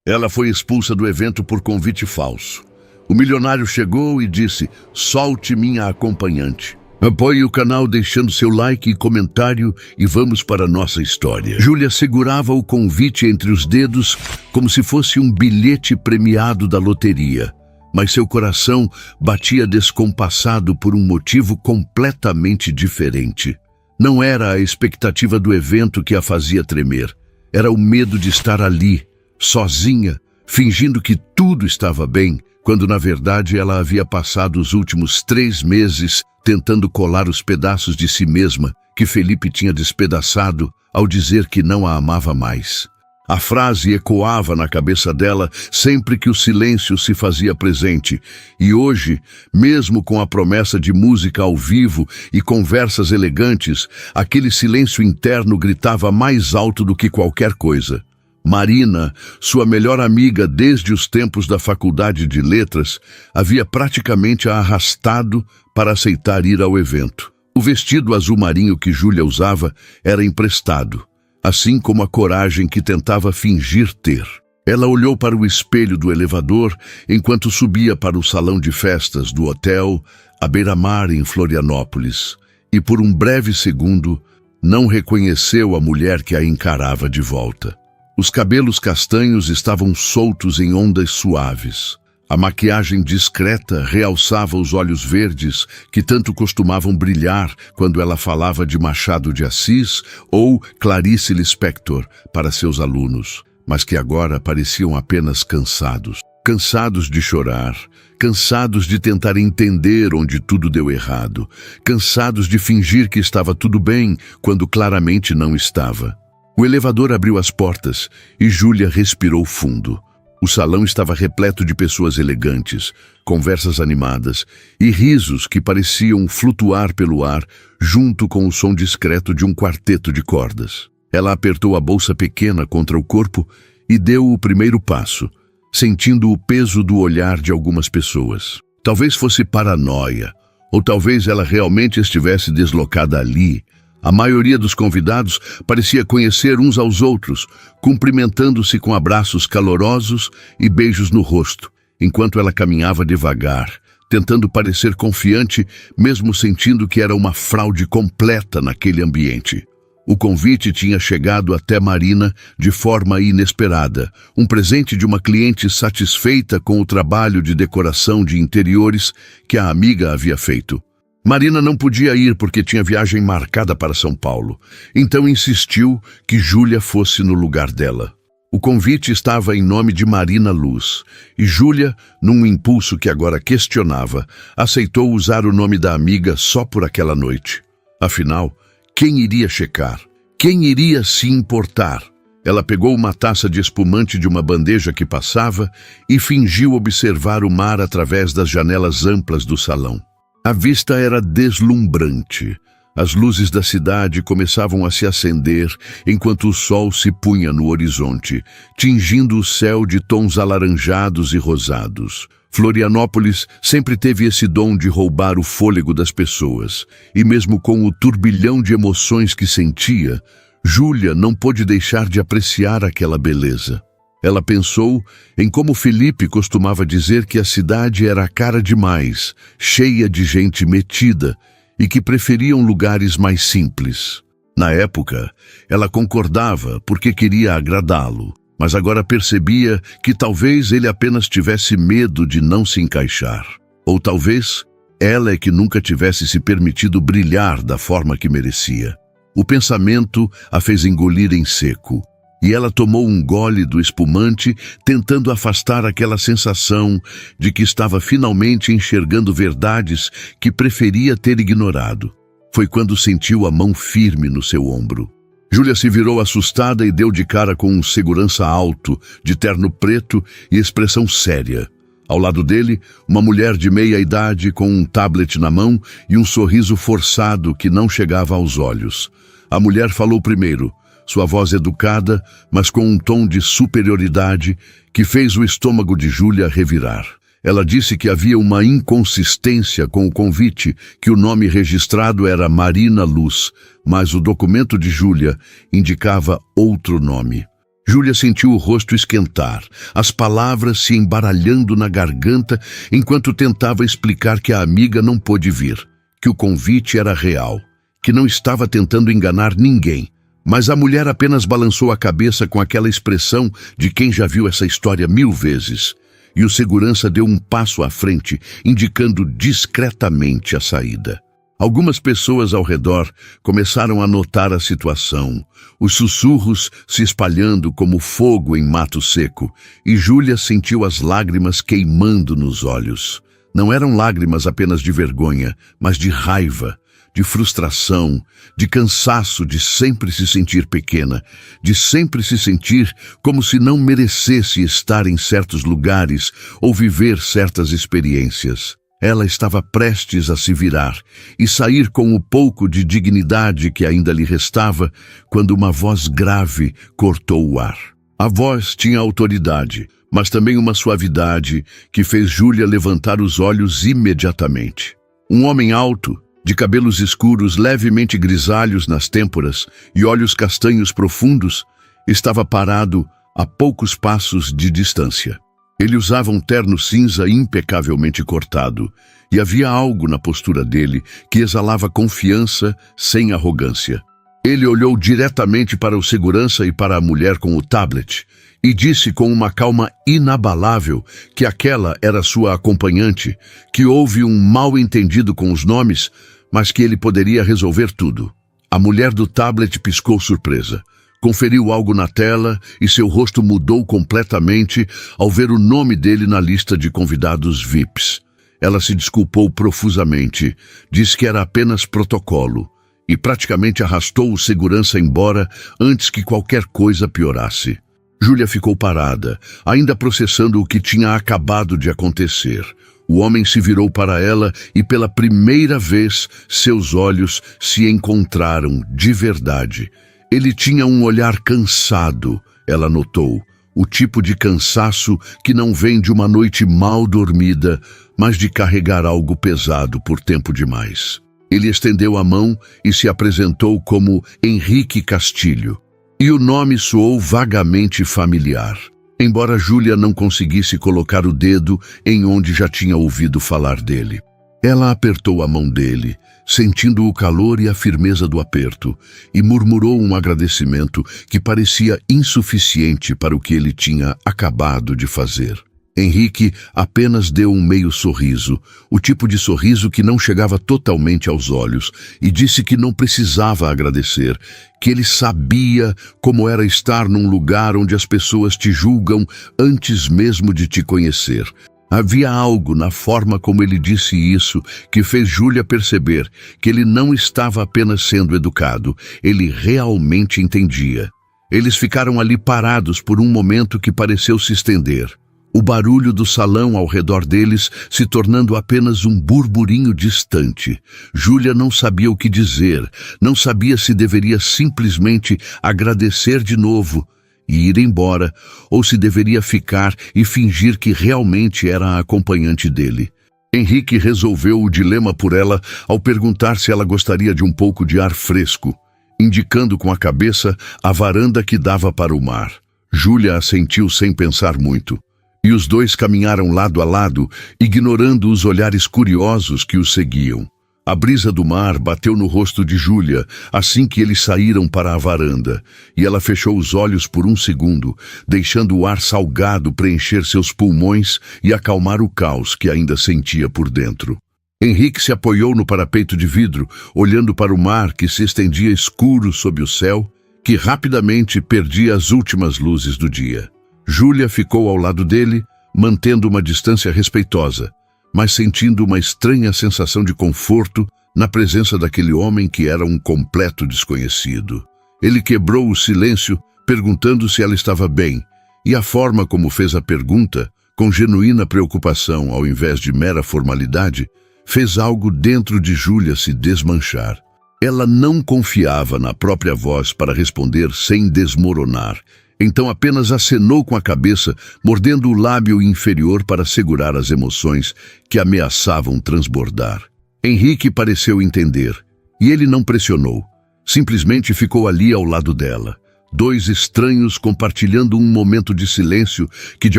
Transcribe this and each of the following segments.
Ela foi expulsa do evento por convite falso. O milionário chegou e disse: "Solte minha acompanhante." Apoie o canal deixando seu like e comentário e vamos para a nossa história. Júlia segurava o convite entre os dedos como se fosse um bilhete premiado da loteria, mas seu coração batia descompassado por um motivo completamente diferente. Não era a expectativa do evento que a fazia tremer, era o medo de estar ali, sozinha, fingindo que tudo estava bem, quando na verdade ela havia passado os últimos 3 meses tentando colar os pedaços de si mesma que Felipe tinha despedaçado ao dizer que não a amava mais. A frase ecoava na cabeça dela sempre que o silêncio se fazia presente, e hoje, mesmo com a promessa de música ao vivo e conversas elegantes, aquele silêncio interno gritava mais alto do que qualquer coisa. Marina, sua melhor amiga desde os tempos da faculdade de letras, havia praticamente a arrastado para aceitar ir ao evento. O vestido azul marinho que Júlia usava era emprestado, assim como a coragem que tentava fingir ter. Ela olhou para o espelho do elevador enquanto subia para o salão de festas do hotel à beira-mar em Florianópolis, e por um breve segundo não reconheceu a mulher que a encarava de volta. Os cabelos castanhos estavam soltos em ondas suaves. A maquiagem discreta realçava os olhos verdes que tanto costumavam brilhar quando ela falava de Machado de Assis ou Clarice Lispector para seus alunos, mas que agora pareciam apenas cansados. Cansados de chorar, cansados de tentar entender onde tudo deu errado, cansados de fingir que estava tudo bem quando claramente não estava. O elevador abriu as portas e Júlia respirou fundo. O salão estava repleto de pessoas elegantes, conversas animadas e risos que pareciam flutuar pelo ar junto com o som discreto de um quarteto de cordas. Ela apertou a bolsa pequena contra o corpo e deu o primeiro passo, sentindo o peso do olhar de algumas pessoas. Talvez fosse paranoia, ou talvez ela realmente estivesse deslocada ali. A maioria dos convidados parecia conhecer uns aos outros, cumprimentando-se com abraços calorosos e beijos no rosto, enquanto ela caminhava devagar, tentando parecer confiante, mesmo sentindo que era uma fraude completa naquele ambiente. O convite tinha chegado até Marina de forma inesperada, um presente de uma cliente satisfeita com o trabalho de decoração de interiores que a amiga havia feito. Marina não podia ir porque tinha viagem marcada para São Paulo, então insistiu que Júlia fosse no lugar dela. O convite estava em nome de Marina Luz, e Júlia, num impulso que agora questionava, aceitou usar o nome da amiga só por aquela noite. Afinal, quem iria checar? Quem iria se importar? Ela pegou uma taça de espumante de uma bandeja que passava e fingiu observar o mar através das janelas amplas do salão. A vista era deslumbrante. As luzes da cidade começavam a se acender enquanto o sol se punha no horizonte, tingindo o céu de tons alaranjados e rosados. Florianópolis sempre teve esse dom de roubar o fôlego das pessoas, e mesmo com o turbilhão de emoções que sentia, Júlia não pôde deixar de apreciar aquela beleza. Ela pensou em como Felipe costumava dizer que a cidade era cara demais, cheia de gente metida e que preferiam lugares mais simples. Na época, ela concordava porque queria agradá-lo, mas agora percebia que talvez ele apenas tivesse medo de não se encaixar. Ou talvez ela é que nunca tivesse se permitido brilhar da forma que merecia. O pensamento a fez engolir em seco. E ela tomou um gole do espumante, tentando afastar aquela sensação de que estava finalmente enxergando verdades que preferia ter ignorado. Foi quando sentiu a mão firme no seu ombro. Júlia se virou assustada e deu de cara com um segurança alto, de terno preto e expressão séria. Ao lado dele, uma mulher de meia idade com um tablet na mão e um sorriso forçado que não chegava aos olhos. A mulher falou primeiro, sua voz educada, mas com um tom de superioridade que fez o estômago de Júlia revirar. Ela disse que havia uma inconsistência com o convite, que o nome registrado era Marina Luz, mas o documento de Júlia indicava outro nome. Júlia sentiu o rosto esquentar, as palavras se embaralhando na garganta enquanto tentava explicar que a amiga não pôde vir, que o convite era real, que não estava tentando enganar ninguém. Mas a mulher apenas balançou a cabeça com aquela expressão de quem já viu essa história 1000 vezes. E o segurança deu um passo à frente, indicando discretamente a saída. Algumas pessoas ao redor começaram a notar a situação, os sussurros se espalhando como fogo em mato seco, e Júlia sentiu as lágrimas queimando nos olhos. Não eram lágrimas apenas de vergonha, mas de raiva, de frustração, de cansaço de sempre se sentir pequena, de sempre se sentir como se não merecesse estar em certos lugares ou viver certas experiências. Ela estava prestes a se virar e sair com o pouco de dignidade que ainda lhe restava, quando uma voz grave cortou o ar. A voz tinha autoridade, mas também uma suavidade que fez Júlia levantar os olhos imediatamente. Um homem alto, de cabelos escuros levemente grisalhos nas têmporas e olhos castanhos profundos, estava parado a poucos passos de distância. Ele usava um terno cinza impecavelmente cortado, e havia algo na postura dele que exalava confiança sem arrogância. Ele olhou diretamente para o segurança e para a mulher com o tablet, e disse com uma calma inabalável que aquela era sua acompanhante, que houve um mal-entendido com os nomes, mas que ele poderia resolver tudo. A mulher do tablet piscou surpresa. Conferiu algo na tela e seu rosto mudou completamente ao ver o nome dele na lista de convidados VIPs. Ela se desculpou profusamente, disse que era apenas protocolo e praticamente arrastou o segurança embora antes que qualquer coisa piorasse. Júlia ficou parada, ainda processando o que tinha acabado de acontecer. O homem se virou para ela e pela primeira vez seus olhos se encontraram de verdade. Ele tinha um olhar cansado, ela notou, o tipo de cansaço que não vem de uma noite mal dormida, mas de carregar algo pesado por tempo demais. Ele estendeu a mão e se apresentou como Henrique Castilho, e o nome soou vagamente familiar, embora Júlia não conseguisse colocar o dedo em onde já tinha ouvido falar dele. Ela apertou a mão dele, sentindo o calor e a firmeza do aperto, e murmurou um agradecimento que parecia insuficiente para o que ele tinha acabado de fazer. Henrique apenas deu um meio sorriso, o tipo de sorriso que não chegava totalmente aos olhos, e disse que não precisava agradecer, que ele sabia como era estar num lugar onde as pessoas te julgam antes mesmo de te conhecer. Havia algo na forma como ele disse isso que fez Júlia perceber que ele não estava apenas sendo educado, ele realmente entendia. Eles ficaram ali parados por um momento que pareceu se estender. O barulho do salão ao redor deles se tornando apenas um burburinho distante. Júlia não sabia o que dizer, não sabia se deveria simplesmente agradecer de novo e ir embora, ou se deveria ficar e fingir que realmente era a acompanhante dele. Henrique resolveu o dilema por ela ao perguntar se ela gostaria de um pouco de ar fresco, indicando com a cabeça a varanda que dava para o mar. Júlia assentiu sem pensar muito, e os dois caminharam lado a lado, ignorando os olhares curiosos que os seguiam. A brisa do mar bateu no rosto de Júlia assim que eles saíram para a varanda, e ela fechou os olhos por um segundo, deixando o ar salgado preencher seus pulmões e acalmar o caos que ainda sentia por dentro. Henrique se apoiou no parapeito de vidro, olhando para o mar que se estendia escuro sob o céu, que rapidamente perdia as últimas luzes do dia. Júlia ficou ao lado dele, mantendo uma distância respeitosa, mas sentindo uma estranha sensação de conforto na presença daquele homem que era um completo desconhecido. Ele quebrou o silêncio, perguntando se ela estava bem, e a forma como fez a pergunta, com genuína preocupação ao invés de mera formalidade, fez algo dentro de Júlia se desmanchar. Ela não confiava na própria voz para responder sem desmoronar, então apenas acenou com a cabeça, mordendo o lábio inferior para segurar as emoções que ameaçavam transbordar. Henrique pareceu entender, e ele não pressionou. Simplesmente ficou ali ao lado dela, Dois estranhos compartilhando um momento de silêncio que de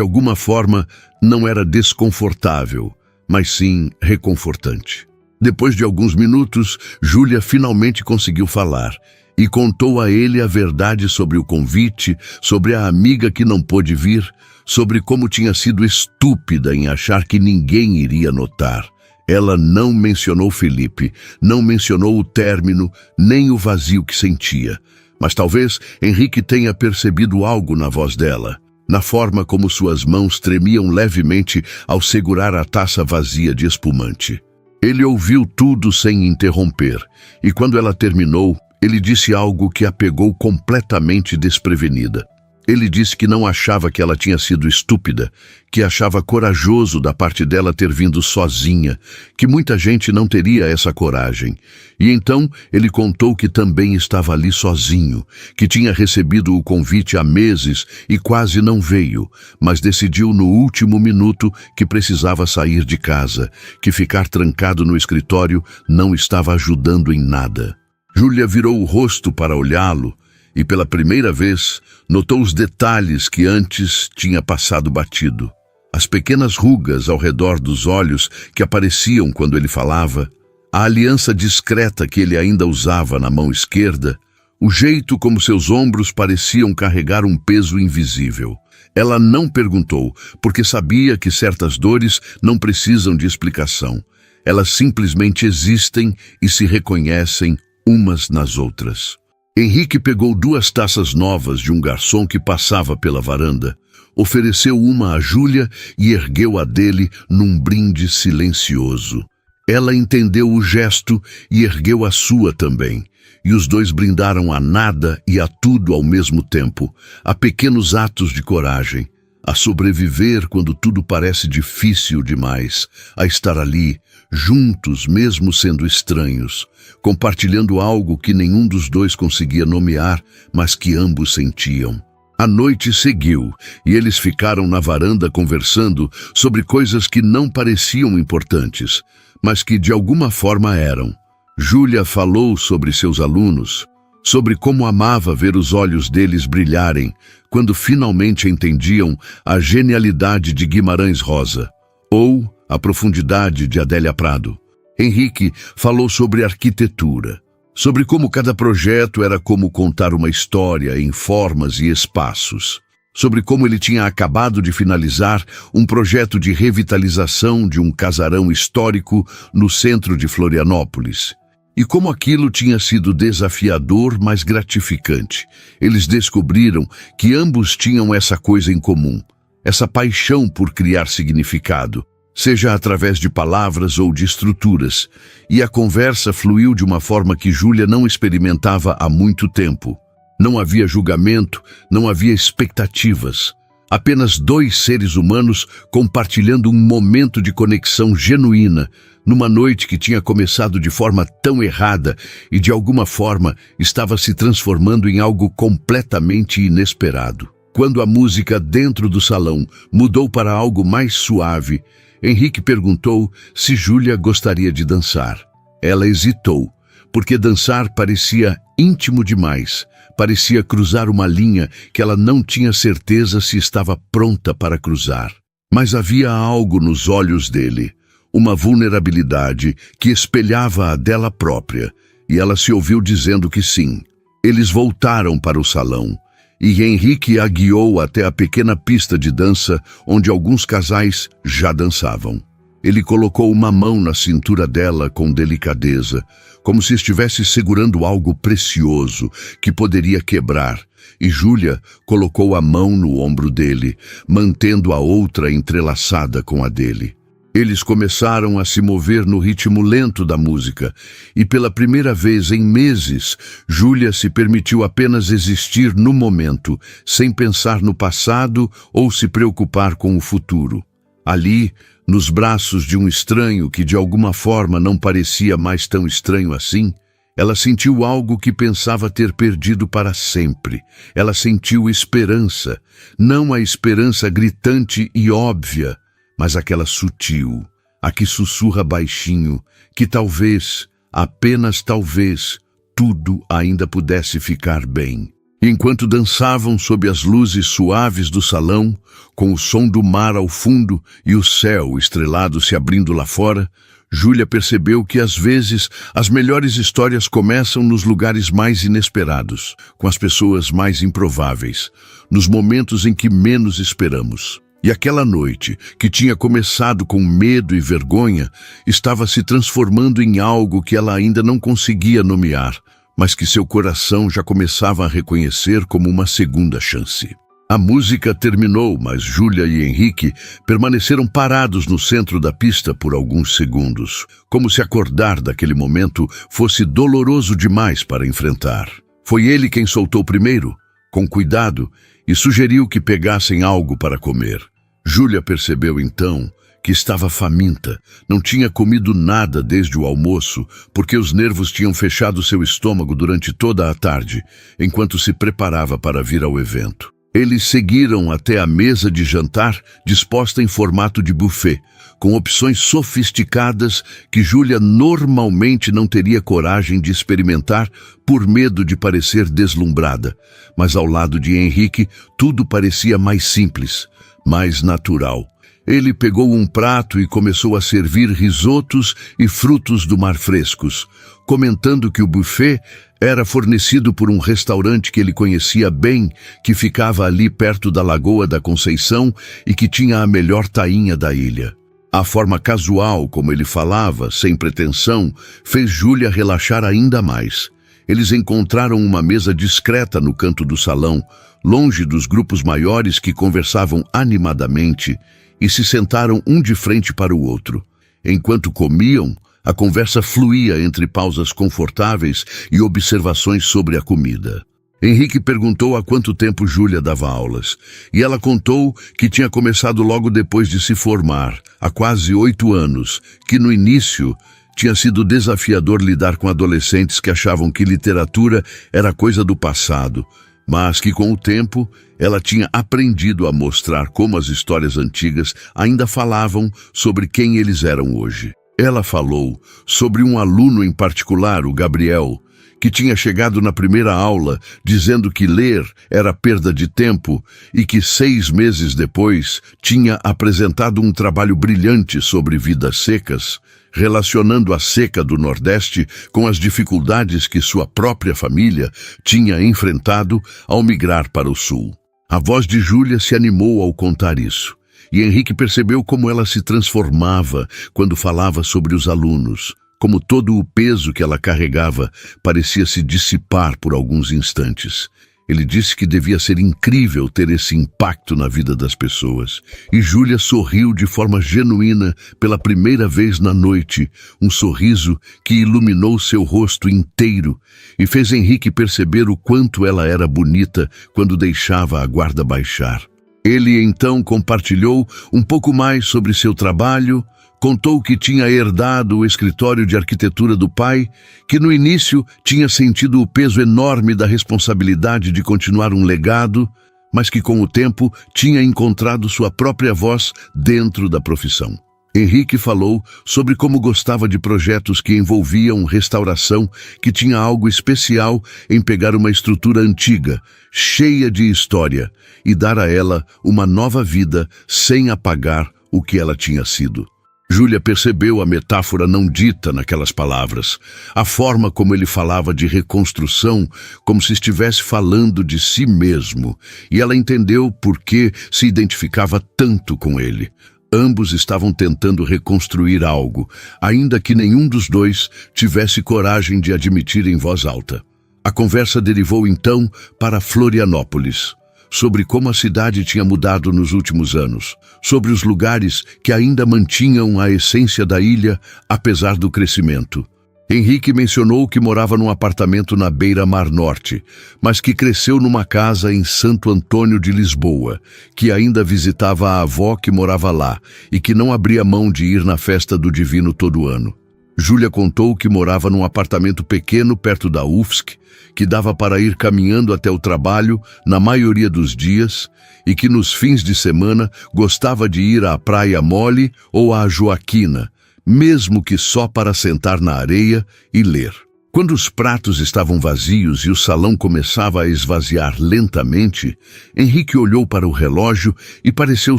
alguma forma não era desconfortável, mas sim reconfortante. Depois de alguns minutos, Júlia finalmente conseguiu falar e contou a ele a verdade sobre o convite, sobre a amiga que não pôde vir, sobre como tinha sido estúpida em achar que ninguém iria notar. Ela não mencionou Felipe, não mencionou o término, nem o vazio que sentia. Mas talvez Henrique tenha percebido algo na voz dela, na forma como suas mãos tremiam levemente ao segurar a taça vazia de espumante. Ele ouviu tudo sem interromper, e quando ela terminou, ele disse algo que a pegou completamente desprevenida. Ele disse que não achava que ela tinha sido estúpida, que achava corajoso da parte dela ter vindo sozinha, que muita gente não teria essa coragem. E então ele contou que também estava ali sozinho, que tinha recebido o convite há meses e quase não veio, mas decidiu no último minuto que precisava sair de casa, que ficar trancado no escritório não estava ajudando em nada. Júlia virou o rosto para olhá-lo, e pela primeira vez notou os detalhes que antes tinha passado batido. As pequenas rugas ao redor dos olhos que apareciam quando ele falava, a aliança discreta que ele ainda usava na mão esquerda, o jeito como seus ombros pareciam carregar um peso invisível. Ela não perguntou, porque sabia que certas dores não precisam de explicação. Elas simplesmente existem e se reconhecem umas nas outras. Henrique pegou 2 taças novas de um garçom que passava pela varanda, ofereceu uma a Júlia e ergueu a dele num brinde silencioso. Ela entendeu o gesto e ergueu a sua também, e os dois brindaram a nada e a tudo ao mesmo tempo, a pequenos atos de coragem, a sobreviver quando tudo parece difícil demais, a estar ali, juntos mesmo sendo estranhos, compartilhando algo que nenhum dos dois conseguia nomear, mas que ambos sentiam. A noite seguiu e eles ficaram na varanda conversando sobre coisas que não pareciam importantes, mas que de alguma forma eram. Júlia falou sobre seus alunos, sobre como amava ver os olhos deles brilharem quando finalmente entendiam a genialidade de Guimarães Rosa, ou a profundidade de Adélia Prado. Henrique falou sobre arquitetura, sobre como cada projeto era como contar uma história em formas e espaços, sobre como ele tinha acabado de finalizar um projeto de revitalização de um casarão histórico no centro de Florianópolis, e como aquilo tinha sido desafiador, mas gratificante. Eles descobriram que ambos tinham essa coisa em comum, essa paixão por criar significado, seja através de palavras ou de estruturas, e a conversa fluiu de uma forma que Júlia não experimentava há muito tempo. Não havia julgamento, não havia expectativas. Apenas 2 seres humanos compartilhando um momento de conexão genuína, numa noite que tinha começado de forma tão errada e de alguma forma estava se transformando em algo completamente inesperado. Quando a música dentro do salão mudou para algo mais suave, Henrique perguntou se Júlia gostaria de dançar. Ela hesitou, porque dançar parecia íntimo demais, parecia cruzar uma linha que ela não tinha certeza se estava pronta para cruzar. Mas havia algo nos olhos dele, uma vulnerabilidade que espelhava a dela própria, e ela se ouviu dizendo que sim. Eles voltaram para o salão, e Henrique a guiou até a pequena pista de dança onde alguns casais já dançavam. Ele colocou uma mão na cintura dela com delicadeza, como se estivesse segurando algo precioso que poderia quebrar, e Júlia colocou a mão no ombro dele, mantendo a outra entrelaçada com a dele. Eles começaram a se mover no ritmo lento da música, e pela primeira vez em meses, Júlia se permitiu apenas existir no momento, sem pensar no passado ou se preocupar com o futuro. Ali, nos braços de um estranho que de alguma forma não parecia mais tão estranho assim, ela sentiu algo que pensava ter perdido para sempre. Ela sentiu esperança, não a esperança gritante e óbvia, mas aquela sutil, a que sussurra baixinho, que talvez, apenas talvez, tudo ainda pudesse ficar bem. Enquanto dançavam sob as luzes suaves do salão, com o som do mar ao fundo e o céu estrelado se abrindo lá fora, Júlia percebeu que às vezes as melhores histórias começam nos lugares mais inesperados, com as pessoas mais improváveis, nos momentos em que menos esperamos. E aquela noite, que tinha começado com medo e vergonha, estava se transformando em algo que ela ainda não conseguia nomear, mas que seu coração já começava a reconhecer como uma segunda chance. A música terminou, mas Júlia e Henrique permaneceram parados no centro da pista por alguns segundos, como se acordar daquele momento fosse doloroso demais para enfrentar. Foi ele quem soltou primeiro, com cuidado, e sugeriu que pegassem algo para comer. Júlia percebeu então que estava faminta, não tinha comido nada desde o almoço, porque os nervos tinham fechado seu estômago durante toda a tarde, enquanto se preparava para vir ao evento. Eles seguiram até a mesa de jantar, disposta em formato de buffet, com opções sofisticadas que Júlia normalmente não teria coragem de experimentar por medo de parecer deslumbrada. Mas ao lado de Henrique, tudo parecia mais simples, mais natural. Ele pegou um prato e começou a servir risotos e frutos do mar frescos, comentando que o buffet era fornecido por um restaurante que ele conhecia bem, que ficava ali perto da Lagoa da Conceição e que tinha a melhor tainha da ilha. A forma casual como ele falava, sem pretensão, fez Júlia relaxar ainda mais. Eles encontraram uma mesa discreta no canto do salão, longe dos grupos maiores que conversavam animadamente, e se sentaram um de frente para o outro. Enquanto comiam, a conversa fluía entre pausas confortáveis e observações sobre a comida. Henrique perguntou há quanto tempo Júlia dava aulas, e ela contou que tinha começado logo depois de se formar, há quase 8 anos, que no início tinha sido desafiador lidar com adolescentes que achavam que literatura era coisa do passado, mas que com o tempo ela tinha aprendido a mostrar como as histórias antigas ainda falavam sobre quem eles eram hoje. Ela falou sobre um aluno em particular, o Gabriel, que tinha chegado na primeira aula dizendo que ler era perda de tempo e que 6 meses depois tinha apresentado um trabalho brilhante sobre vidas secas, relacionando a seca do Nordeste com as dificuldades que sua própria família tinha enfrentado ao migrar para o Sul. A voz de Júlia se animou ao contar isso, e Henrique percebeu como ela se transformava quando falava sobre os alunos, como todo o peso que ela carregava parecia se dissipar por alguns instantes. Ele disse que devia ser incrível ter esse impacto na vida das pessoas. E Júlia sorriu de forma genuína pela primeira vez na noite, um sorriso que iluminou seu rosto inteiro e fez Henrique perceber o quanto ela era bonita quando deixava a guarda baixar. Ele então compartilhou um pouco mais sobre seu trabalho, contou que tinha herdado o escritório de arquitetura do pai, que no início tinha sentido o peso enorme da responsabilidade de continuar um legado, mas que com o tempo tinha encontrado sua própria voz dentro da profissão. Henrique falou sobre como gostava de projetos que envolviam restauração, que tinha algo especial em pegar uma estrutura antiga, cheia de história, e dar a ela uma nova vida sem apagar o que ela tinha sido. Júlia percebeu a metáfora não dita naquelas palavras, a forma como ele falava de reconstrução, como se estivesse falando de si mesmo, e ela entendeu por que se identificava tanto com ele. Ambos estavam tentando reconstruir algo, ainda que nenhum dos dois tivesse coragem de admitir em voz alta. A conversa derivou então para Florianópolis, sobre como a cidade tinha mudado nos últimos anos, sobre os lugares que ainda mantinham a essência da ilha, apesar do crescimento. Henrique mencionou que morava num apartamento na beira-mar norte, mas que cresceu numa casa em Santo Antônio de Lisboa, que ainda visitava a avó que morava lá e que não abria mão de ir na festa do Divino todo ano. Júlia contou que morava num apartamento pequeno perto da UFSC, que dava para ir caminhando até o trabalho na maioria dos dias e que nos fins de semana gostava de ir à Praia Mole ou à Joaquina, mesmo que só para sentar na areia e ler. Quando os pratos estavam vazios e o salão começava a esvaziar lentamente, Henrique olhou para o relógio e pareceu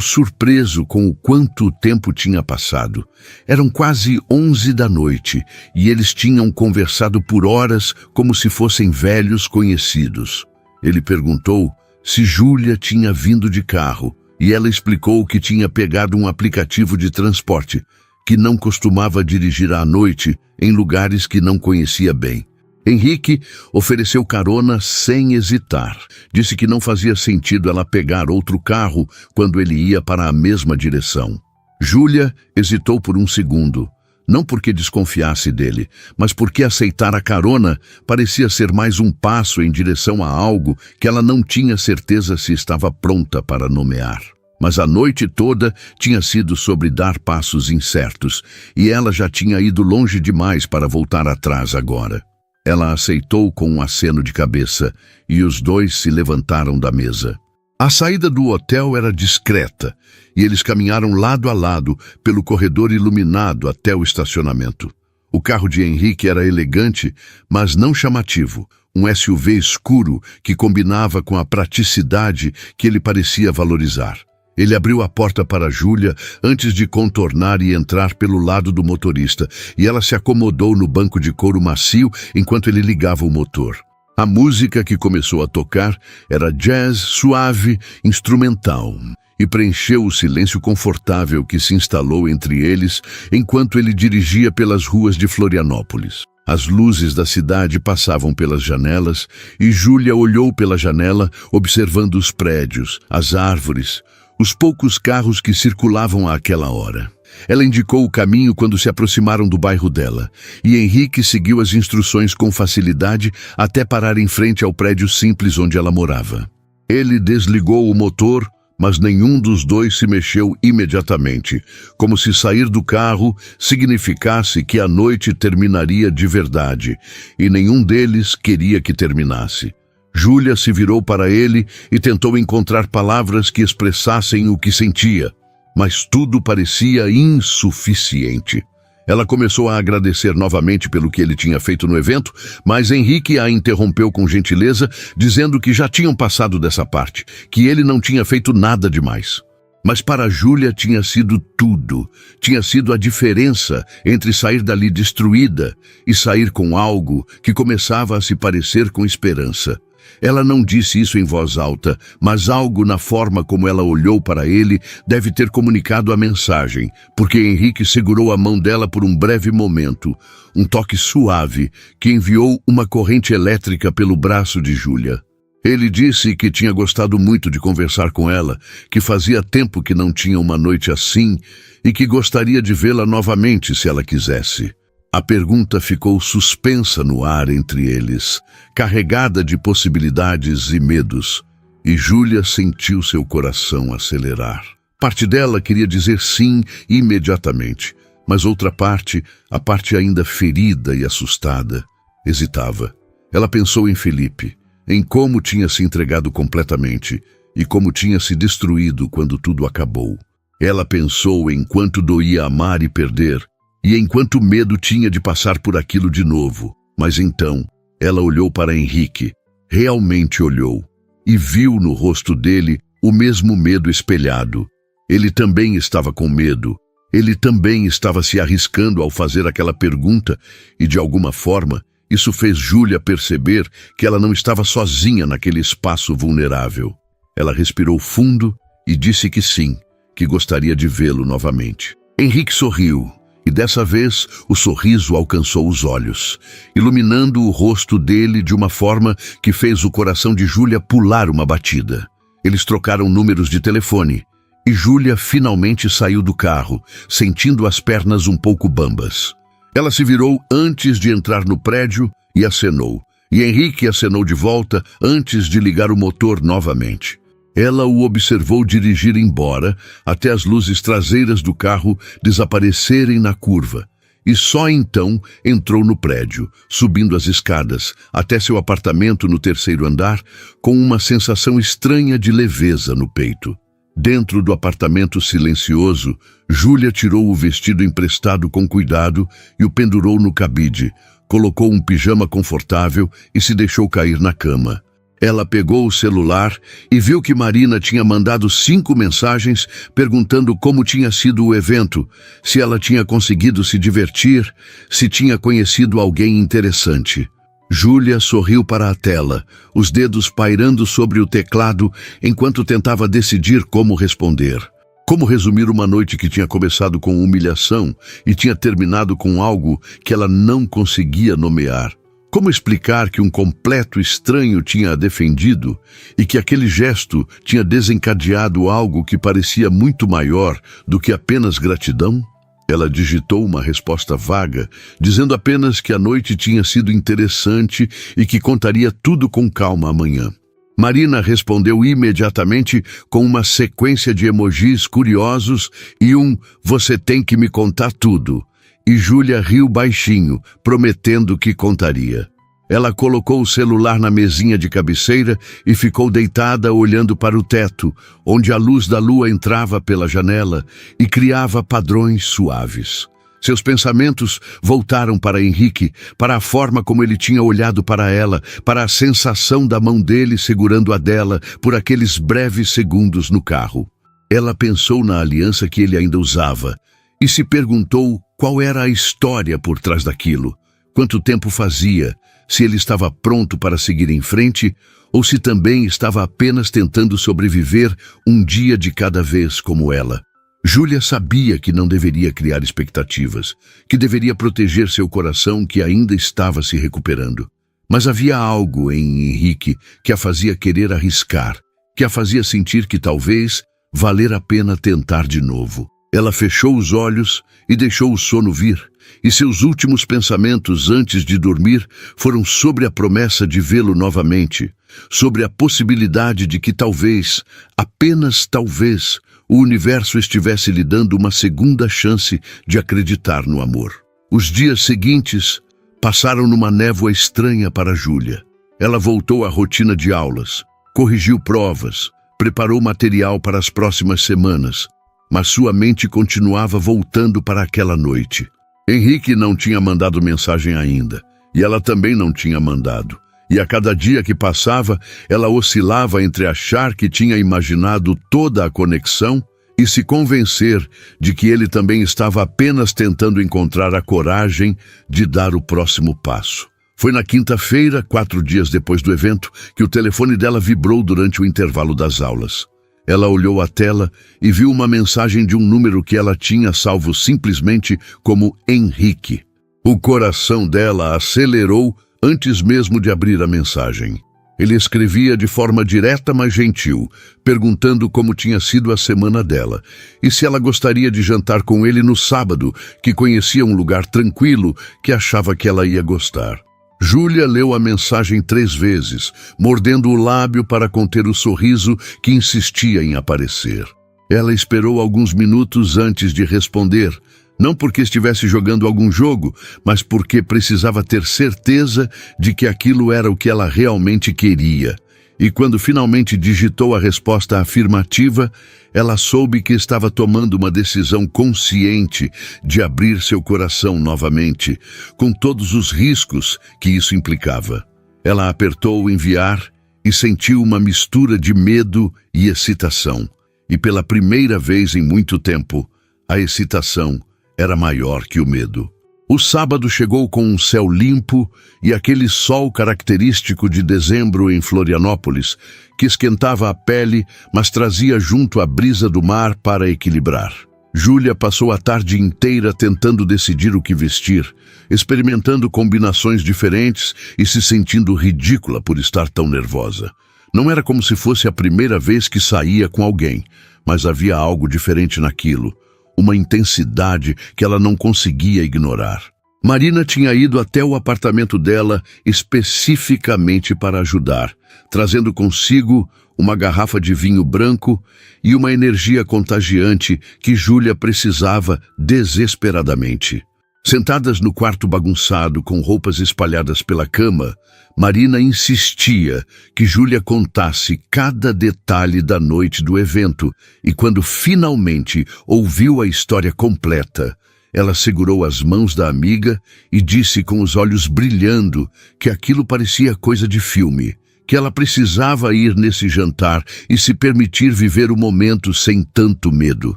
surpreso com o quanto o tempo tinha passado. Eram quase 11 da noite e eles tinham conversado por horas como se fossem velhos conhecidos. Ele perguntou se Júlia tinha vindo de carro e ela explicou que tinha pegado um aplicativo de transporte, que não costumava dirigir à noite em lugares que não conhecia bem. Henrique ofereceu carona sem hesitar. Disse que não fazia sentido ela pegar outro carro quando ele ia para a mesma direção. Júlia hesitou por um segundo, não porque desconfiasse dele, mas porque aceitar a carona parecia ser mais um passo em direção a algo que ela não tinha certeza se estava pronta para nomear. Mas a noite toda tinha sido sobre dar passos incertos, e ela já tinha ido longe demais para voltar atrás agora. Ela aceitou com um aceno de cabeça, e os dois se levantaram da mesa. A saída do hotel era discreta, e eles caminharam lado a lado pelo corredor iluminado até o estacionamento. O carro de Henrique era elegante, mas não chamativo, um SUV escuro que combinava com a praticidade que ele parecia valorizar. Ele abriu a porta para Júlia antes de contornar e entrar pelo lado do motorista, e ela se acomodou no banco de couro macio enquanto ele ligava o motor. A música que começou a tocar era jazz suave, instrumental, e preencheu o silêncio confortável que se instalou entre eles enquanto ele dirigia pelas ruas de Florianópolis. As luzes da cidade passavam pelas janelas, e Júlia olhou pela janela, observando os prédios, as árvores, os poucos carros que circulavam àquela hora. Ela indicou o caminho quando se aproximaram do bairro dela, e Henrique seguiu as instruções com facilidade até parar em frente ao prédio simples onde ela morava. Ele desligou o motor, mas nenhum dos dois se mexeu imediatamente, como se sair do carro significasse que a noite terminaria de verdade, e nenhum deles queria que terminasse. Júlia se virou para ele e tentou encontrar palavras que expressassem o que sentia, mas tudo parecia insuficiente. Ela começou a agradecer novamente pelo que ele tinha feito no evento, mas Henrique a interrompeu com gentileza, dizendo que já tinham passado dessa parte, que ele não tinha feito nada demais. Mas para Júlia tinha sido tudo, tinha sido a diferença entre sair dali destruída e sair com algo que começava a se parecer com esperança. Ela não disse isso em voz alta, mas algo na forma como ela olhou para ele deve ter comunicado a mensagem, porque Henrique segurou a mão dela por um breve momento, um toque suave que enviou uma corrente elétrica pelo braço de Júlia. Ele disse que tinha gostado muito de conversar com ela, que fazia tempo que não tinha uma noite assim e que gostaria de vê-la novamente se ela quisesse. A pergunta ficou suspensa no ar entre eles, carregada de possibilidades e medos, e Júlia sentiu seu coração acelerar. Parte dela queria dizer sim imediatamente, mas outra parte, a parte ainda ferida e assustada, hesitava. Ela pensou em Felipe, em como tinha se entregado completamente e como tinha se destruído quando tudo acabou. Ela pensou em quanto doía amar e perder, e em quanto medo tinha de passar por aquilo de novo. Mas então, ela olhou para Henrique, realmente olhou, e viu no rosto dele o mesmo medo espelhado. Ele também estava com medo, ele também estava se arriscando ao fazer aquela pergunta, e de alguma forma, isso fez Júlia perceber que ela não estava sozinha naquele espaço vulnerável. Ela respirou fundo e disse que sim, que gostaria de vê-lo novamente. Henrique sorriu. E dessa vez o sorriso alcançou os olhos, iluminando o rosto dele de uma forma que fez o coração de Júlia pular uma batida. Eles trocaram números de telefone, e Júlia finalmente saiu do carro, sentindo as pernas um pouco bambas. Ela se virou antes de entrar no prédio e acenou, e Henrique acenou de volta antes de ligar o motor novamente. Ela o observou dirigir embora até as luzes traseiras do carro desaparecerem na curva, e só então entrou no prédio, subindo as escadas até seu apartamento no terceiro andar, com uma sensação estranha de leveza no peito. Dentro do apartamento silencioso, Júlia tirou o vestido emprestado com cuidado e o pendurou no cabide, colocou um pijama confortável e se deixou cair na cama. Ela pegou o celular e viu que Marina tinha mandado 5 mensagens perguntando como tinha sido o evento, se ela tinha conseguido se divertir, se tinha conhecido alguém interessante. Júlia sorriu para a tela, os dedos pairando sobre o teclado enquanto tentava decidir como responder. Como resumir uma noite que tinha começado com humilhação e tinha terminado com algo que ela não conseguia nomear? Como explicar que um completo estranho tinha a defendido e que aquele gesto tinha desencadeado algo que parecia muito maior do que apenas gratidão? Ela digitou uma resposta vaga, dizendo apenas que a noite tinha sido interessante e que contaria tudo com calma amanhã. Marina respondeu imediatamente com uma sequência de emojis curiosos e um "você tem que me contar tudo". E Júlia riu baixinho, prometendo que contaria. Ela colocou o celular na mesinha de cabeceira e ficou deitada olhando para o teto, onde a luz da lua entrava pela janela e criava padrões suaves. Seus pensamentos voltaram para Henrique, para a forma como ele tinha olhado para ela, para a sensação da mão dele segurando a dela por aqueles breves segundos no carro. Ela pensou na aliança que ele ainda usava e se perguntou qual era a história por trás daquilo, quanto tempo fazia, se ele estava pronto para seguir em frente ou se também estava apenas tentando sobreviver um dia de cada vez como ela. Júlia sabia que não deveria criar expectativas, que deveria proteger seu coração que ainda estava se recuperando. Mas havia algo em Henrique que a fazia querer arriscar, que a fazia sentir que talvez valer a pena tentar de novo. Ela fechou os olhos e deixou o sono vir, e seus últimos pensamentos antes de dormir foram sobre a promessa de vê-lo novamente, sobre a possibilidade de que talvez, apenas talvez, o universo estivesse lhe dando uma segunda chance de acreditar no amor. Os dias seguintes passaram numa névoa estranha para Júlia. Ela voltou à rotina de aulas, corrigiu provas, preparou material para as próximas semanas, mas sua mente continuava voltando para aquela noite. Henrique não tinha mandado mensagem ainda, e ela também não tinha mandado. E a cada dia que passava, ela oscilava entre achar que tinha imaginado toda a conexão e se convencer de que ele também estava apenas tentando encontrar a coragem de dar o próximo passo. Foi na quinta-feira, 4 dias depois do evento, que o telefone dela vibrou durante o intervalo das aulas. Ela olhou a tela e viu uma mensagem de um número que ela tinha salvo simplesmente como Henrique. O coração dela acelerou antes mesmo de abrir a mensagem. Ele escrevia de forma direta, mas gentil, perguntando como tinha sido a semana dela e se ela gostaria de jantar com ele no sábado, que conhecia um lugar tranquilo que achava que ela ia gostar. Júlia leu a mensagem 3 vezes, mordendo o lábio para conter o sorriso que insistia em aparecer. Ela esperou alguns minutos antes de responder, não porque estivesse jogando algum jogo, mas porque precisava ter certeza de que aquilo era o que ela realmente queria. E quando finalmente digitou a resposta afirmativa, ela soube que estava tomando uma decisão consciente de abrir seu coração novamente, com todos os riscos que isso implicava. Ela apertou o enviar e sentiu uma mistura de medo e excitação. E pela primeira vez em muito tempo, a excitação era maior que o medo. O sábado chegou com um céu limpo e aquele sol característico de dezembro em Florianópolis, que esquentava a pele, mas trazia junto a brisa do mar para equilibrar. Júlia passou a tarde inteira tentando decidir o que vestir, experimentando combinações diferentes e se sentindo ridícula por estar tão nervosa. Não era como se fosse a primeira vez que saía com alguém, mas havia algo diferente naquilo. Uma intensidade que ela não conseguia ignorar. Marina tinha ido até o apartamento dela especificamente para ajudar, trazendo consigo uma garrafa de vinho branco e uma energia contagiante que Júlia precisava desesperadamente. Sentadas no quarto bagunçado, com roupas espalhadas pela cama, Marina insistia que Júlia contasse cada detalhe da noite do evento, e quando finalmente ouviu a história completa, Ela segurou as mãos da amiga e disse com os olhos brilhando que aquilo parecia coisa de filme, que ela precisava ir nesse jantar e se permitir viver o momento sem tanto medo.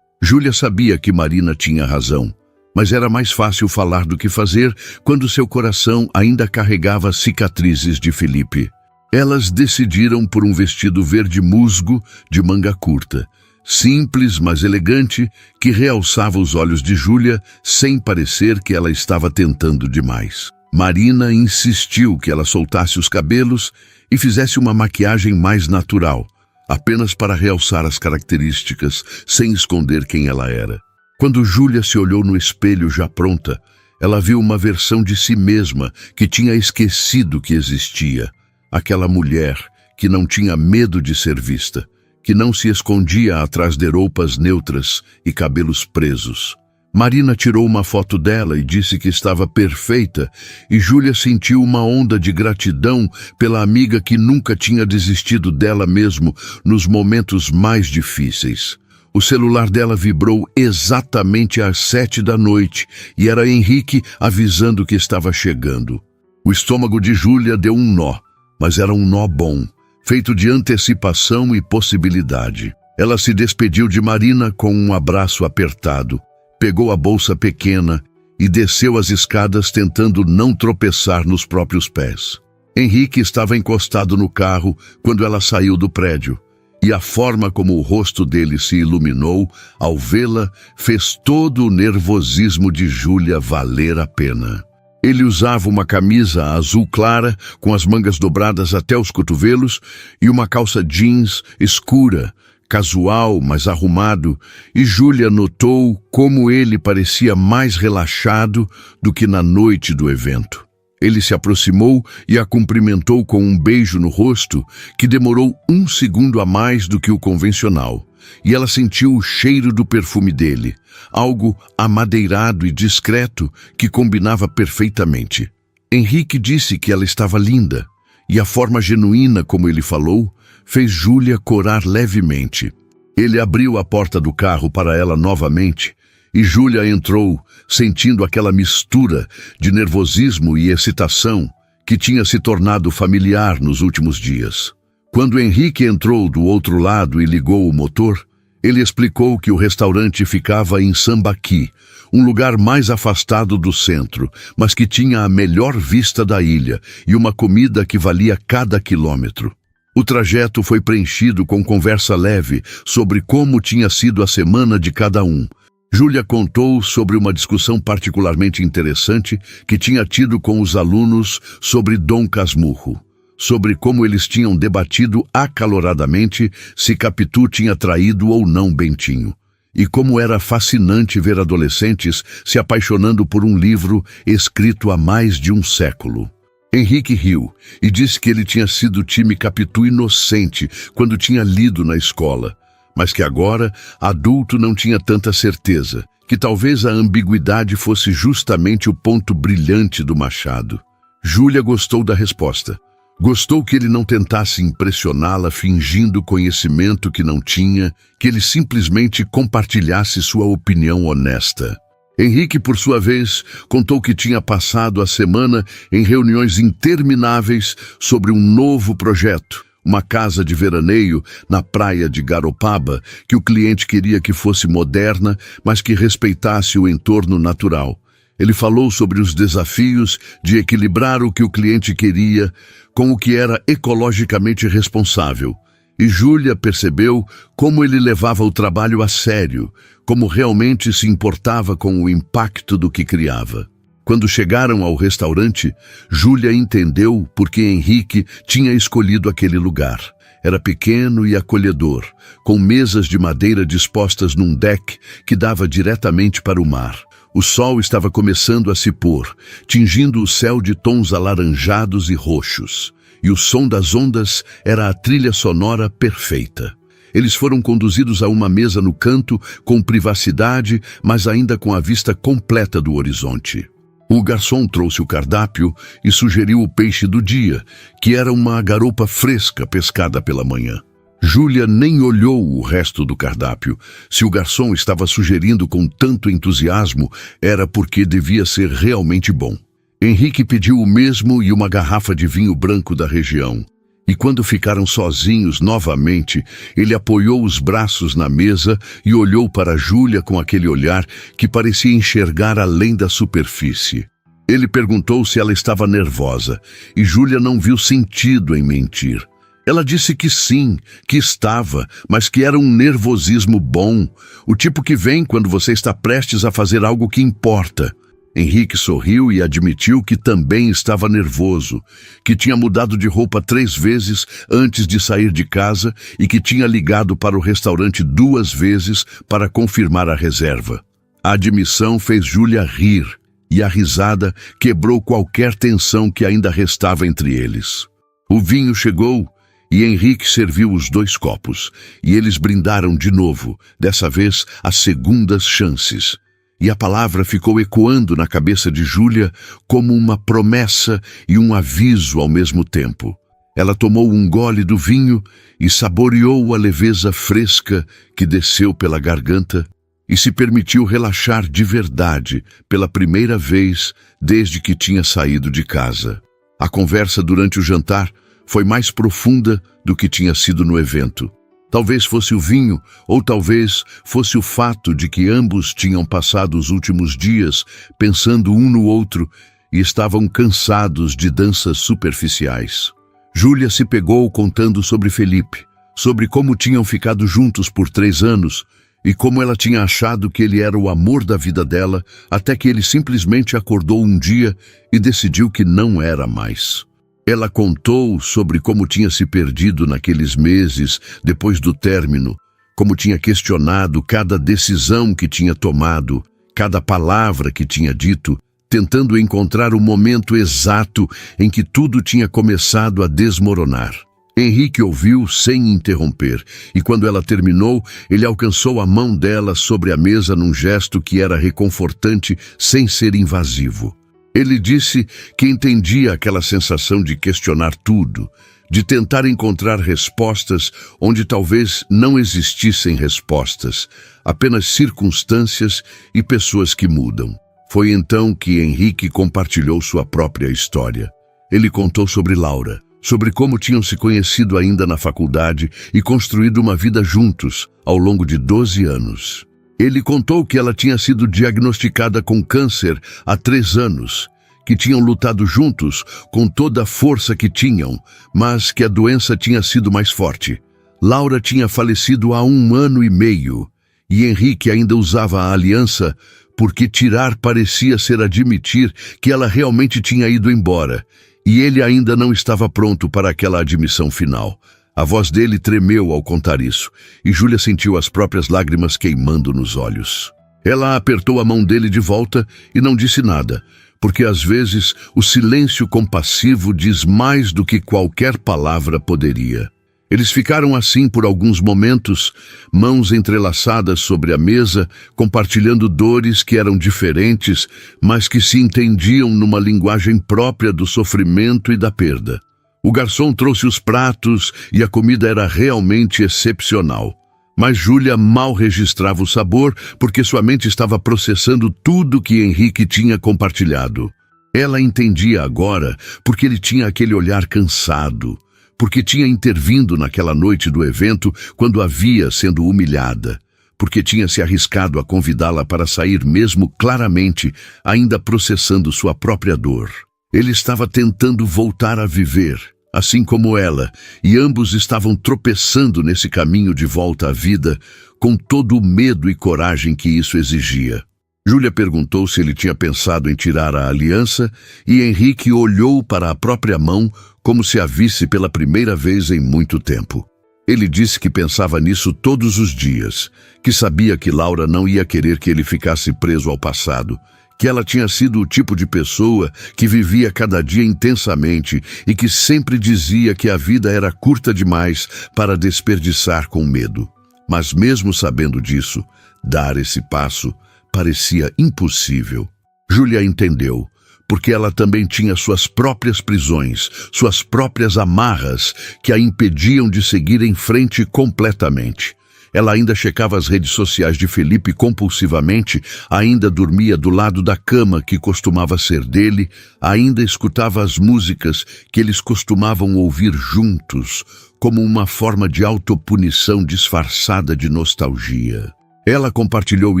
Júlia sabia que Marina tinha razão, mas era mais fácil falar do que fazer quando seu coração ainda carregava cicatrizes de Felipe. Elas decidiram por um vestido verde musgo de manga curta, simples, mas elegante, que realçava os olhos de Júlia sem parecer que ela estava tentando demais. Marina insistiu que ela soltasse os cabelos e fizesse uma maquiagem mais natural, apenas para realçar as características, sem esconder quem ela era. Quando Júlia se olhou no espelho já pronta, ela viu uma versão de si mesma que tinha esquecido que existia. Aquela mulher que não tinha medo de ser vista, que não se escondia atrás de roupas neutras e cabelos presos. Marina tirou uma foto dela e disse que estava perfeita, e Júlia sentiu uma onda de gratidão pela amiga que nunca tinha desistido dela mesmo nos momentos mais difíceis. O celular dela vibrou exatamente às 7 da noite e era Henrique avisando que estava chegando. O estômago de Júlia deu um nó, mas era um nó bom, feito de antecipação e possibilidade. Ela se despediu de Marina com um abraço apertado, pegou a bolsa pequena e desceu as escadas tentando não tropeçar nos próprios pés. Henrique estava encostado no carro quando ela saiu do prédio, e a forma como o rosto dele se iluminou ao vê-la fez todo o nervosismo de Júlia valer a pena. Ele usava uma camisa azul clara, com as mangas dobradas até os cotovelos, e uma calça jeans escura, casual, mas arrumado, e Júlia notou como ele parecia mais relaxado do que na noite do evento. Ele se aproximou e a cumprimentou com um beijo no rosto que demorou 1 segundo a mais do que o convencional, e ela sentiu o cheiro do perfume dele, algo amadeirado e discreto que combinava perfeitamente. Henrique disse que ela estava linda, e a forma genuína como ele falou fez Júlia corar levemente. Ele abriu a porta do carro para ela novamente, e Júlia entrou, sentindo aquela mistura de nervosismo e excitação que tinha se tornado familiar nos últimos dias. Quando Henrique entrou do outro lado e ligou o motor, ele explicou que o restaurante ficava em Sambaqui, um lugar mais afastado do centro, mas que tinha a melhor vista da ilha e uma comida que valia cada quilômetro. O trajeto foi preenchido com conversa leve sobre como tinha sido a semana de cada um. Júlia contou sobre uma discussão particularmente interessante que tinha tido com os alunos sobre Dom Casmurro, sobre como eles tinham debatido acaloradamente se Capitu tinha traído ou não Bentinho, e como era fascinante ver adolescentes se apaixonando por um livro escrito há mais de um século. Henrique riu e disse que ele tinha sido time Capitu inocente quando tinha lido na escola, mas que agora, adulto, não tinha tanta certeza, que talvez a ambiguidade fosse justamente o ponto brilhante do Machado. Júlia gostou da resposta. Gostou que ele não tentasse impressioná-la fingindo conhecimento que não tinha, que ele simplesmente compartilhasse sua opinião honesta. Henrique, por sua vez, contou que tinha passado a semana em reuniões intermináveis sobre um novo projeto, uma casa de veraneio na praia de Garopaba, que o cliente queria que fosse moderna, mas que respeitasse o entorno natural. Ele falou sobre os desafios de equilibrar o que o cliente queria com o que era ecologicamente responsável. E Júlia percebeu como ele levava o trabalho a sério, como realmente se importava com o impacto do que criava. Quando chegaram ao restaurante, Júlia entendeu por que Henrique tinha escolhido aquele lugar. Era pequeno e acolhedor, com mesas de madeira dispostas num deck que dava diretamente para o mar. O sol estava começando a se pôr, tingindo o céu de tons alaranjados e roxos, e o som das ondas era a trilha sonora perfeita. Eles foram conduzidos a uma mesa no canto, com privacidade, mas ainda com a vista completa do horizonte. O garçom trouxe o cardápio e sugeriu o peixe do dia, que era uma garoupa fresca pescada pela manhã. Júlia nem olhou o resto do cardápio. Se o garçom estava sugerindo com tanto entusiasmo, era porque devia ser realmente bom. Henrique pediu o mesmo e uma garrafa de vinho branco da região. E quando ficaram sozinhos novamente, ele apoiou os braços na mesa e olhou para Júlia com aquele olhar que parecia enxergar além da superfície. Ele perguntou se ela estava nervosa, e Júlia não viu sentido em mentir. Ela disse que sim, que estava, mas que era um nervosismo bom, o tipo que vem quando você está prestes a fazer algo que importa. Henrique sorriu e admitiu que também estava nervoso, que tinha mudado de roupa 3 vezes antes de sair de casa e que tinha ligado para o restaurante 2 vezes para confirmar a reserva. A admissão fez Júlia rir, e a risada quebrou qualquer tensão que ainda restava entre eles. O vinho chegou e Henrique serviu os 2 copos, e eles brindaram de novo, dessa vez as segundas chances. E a palavra ficou ecoando na cabeça de Júlia como uma promessa e um aviso ao mesmo tempo. Ela tomou um gole do vinho e saboreou a leveza fresca que desceu pela garganta e se permitiu relaxar de verdade pela primeira vez desde que tinha saído de casa. A conversa durante o jantar foi mais profunda do que tinha sido no evento. Talvez fosse o vinho, ou talvez fosse o fato de que ambos tinham passado os últimos dias pensando um no outro e estavam cansados de danças superficiais. Júlia se pegou contando sobre Felipe, sobre como tinham ficado juntos por 3 anos e como ela tinha achado que ele era o amor da vida dela, até que ele simplesmente acordou um dia e decidiu que não era mais. Ela contou sobre como tinha se perdido naqueles meses depois do término, como tinha questionado cada decisão que tinha tomado, cada palavra que tinha dito, tentando encontrar o momento exato em que tudo tinha começado a desmoronar. Henrique ouviu sem interromper, e quando ela terminou, ele alcançou a mão dela sobre a mesa num gesto que era reconfortante sem ser invasivo. Ele disse que entendia aquela sensação de questionar tudo, de tentar encontrar respostas onde talvez não existissem respostas, apenas circunstâncias e pessoas que mudam. Foi então que Henrique compartilhou sua própria história. Ele contou sobre Laura, sobre como tinham se conhecido ainda na faculdade e construído uma vida juntos ao longo de 12 anos. Ele contou que ela tinha sido diagnosticada com câncer há 3 anos, que tinham lutado juntos com toda a força que tinham, mas que a doença tinha sido mais forte. Laura tinha falecido há 1 ano e meio, e Henrique ainda usava a aliança porque tirar parecia ser admitir que ela realmente tinha ido embora, e ele ainda não estava pronto para aquela admissão final. A voz dele tremeu ao contar isso, e Júlia sentiu as próprias lágrimas queimando nos olhos. Ela apertou a mão dele de volta e não disse nada, porque às vezes o silêncio compassivo diz mais do que qualquer palavra poderia. Eles ficaram assim por alguns momentos, mãos entrelaçadas sobre a mesa, compartilhando dores que eram diferentes, mas que se entendiam numa linguagem própria do sofrimento e da perda. O garçom trouxe os pratos e a comida era realmente excepcional. Mas Júlia mal registrava o sabor porque sua mente estava processando tudo que Henrique tinha compartilhado. Ela entendia agora porque ele tinha aquele olhar cansado, porque tinha intervindo naquela noite do evento quando a via sendo humilhada, porque tinha se arriscado a convidá-la para sair mesmo claramente, ainda processando sua própria dor. Ele estava tentando voltar a viver, assim como ela, e ambos estavam tropeçando nesse caminho de volta à vida, com todo o medo e coragem que isso exigia. Júlia perguntou se ele tinha pensado em tirar a aliança, e Henrique olhou para a própria mão como se a visse pela primeira vez em muito tempo. Ele disse que pensava nisso todos os dias, que sabia que Laura não ia querer que ele ficasse preso ao passado, que ela tinha sido o tipo de pessoa que vivia cada dia intensamente e que sempre dizia que a vida era curta demais para desperdiçar com medo. Mas mesmo sabendo disso, dar esse passo parecia impossível. Júlia entendeu, porque ela também tinha suas próprias prisões, suas próprias amarras que a impediam de seguir em frente completamente. Ela ainda checava as redes sociais de Felipe compulsivamente, ainda dormia do lado da cama que costumava ser dele, ainda escutava as músicas que eles costumavam ouvir juntos, como uma forma de autopunição disfarçada de nostalgia. Ela compartilhou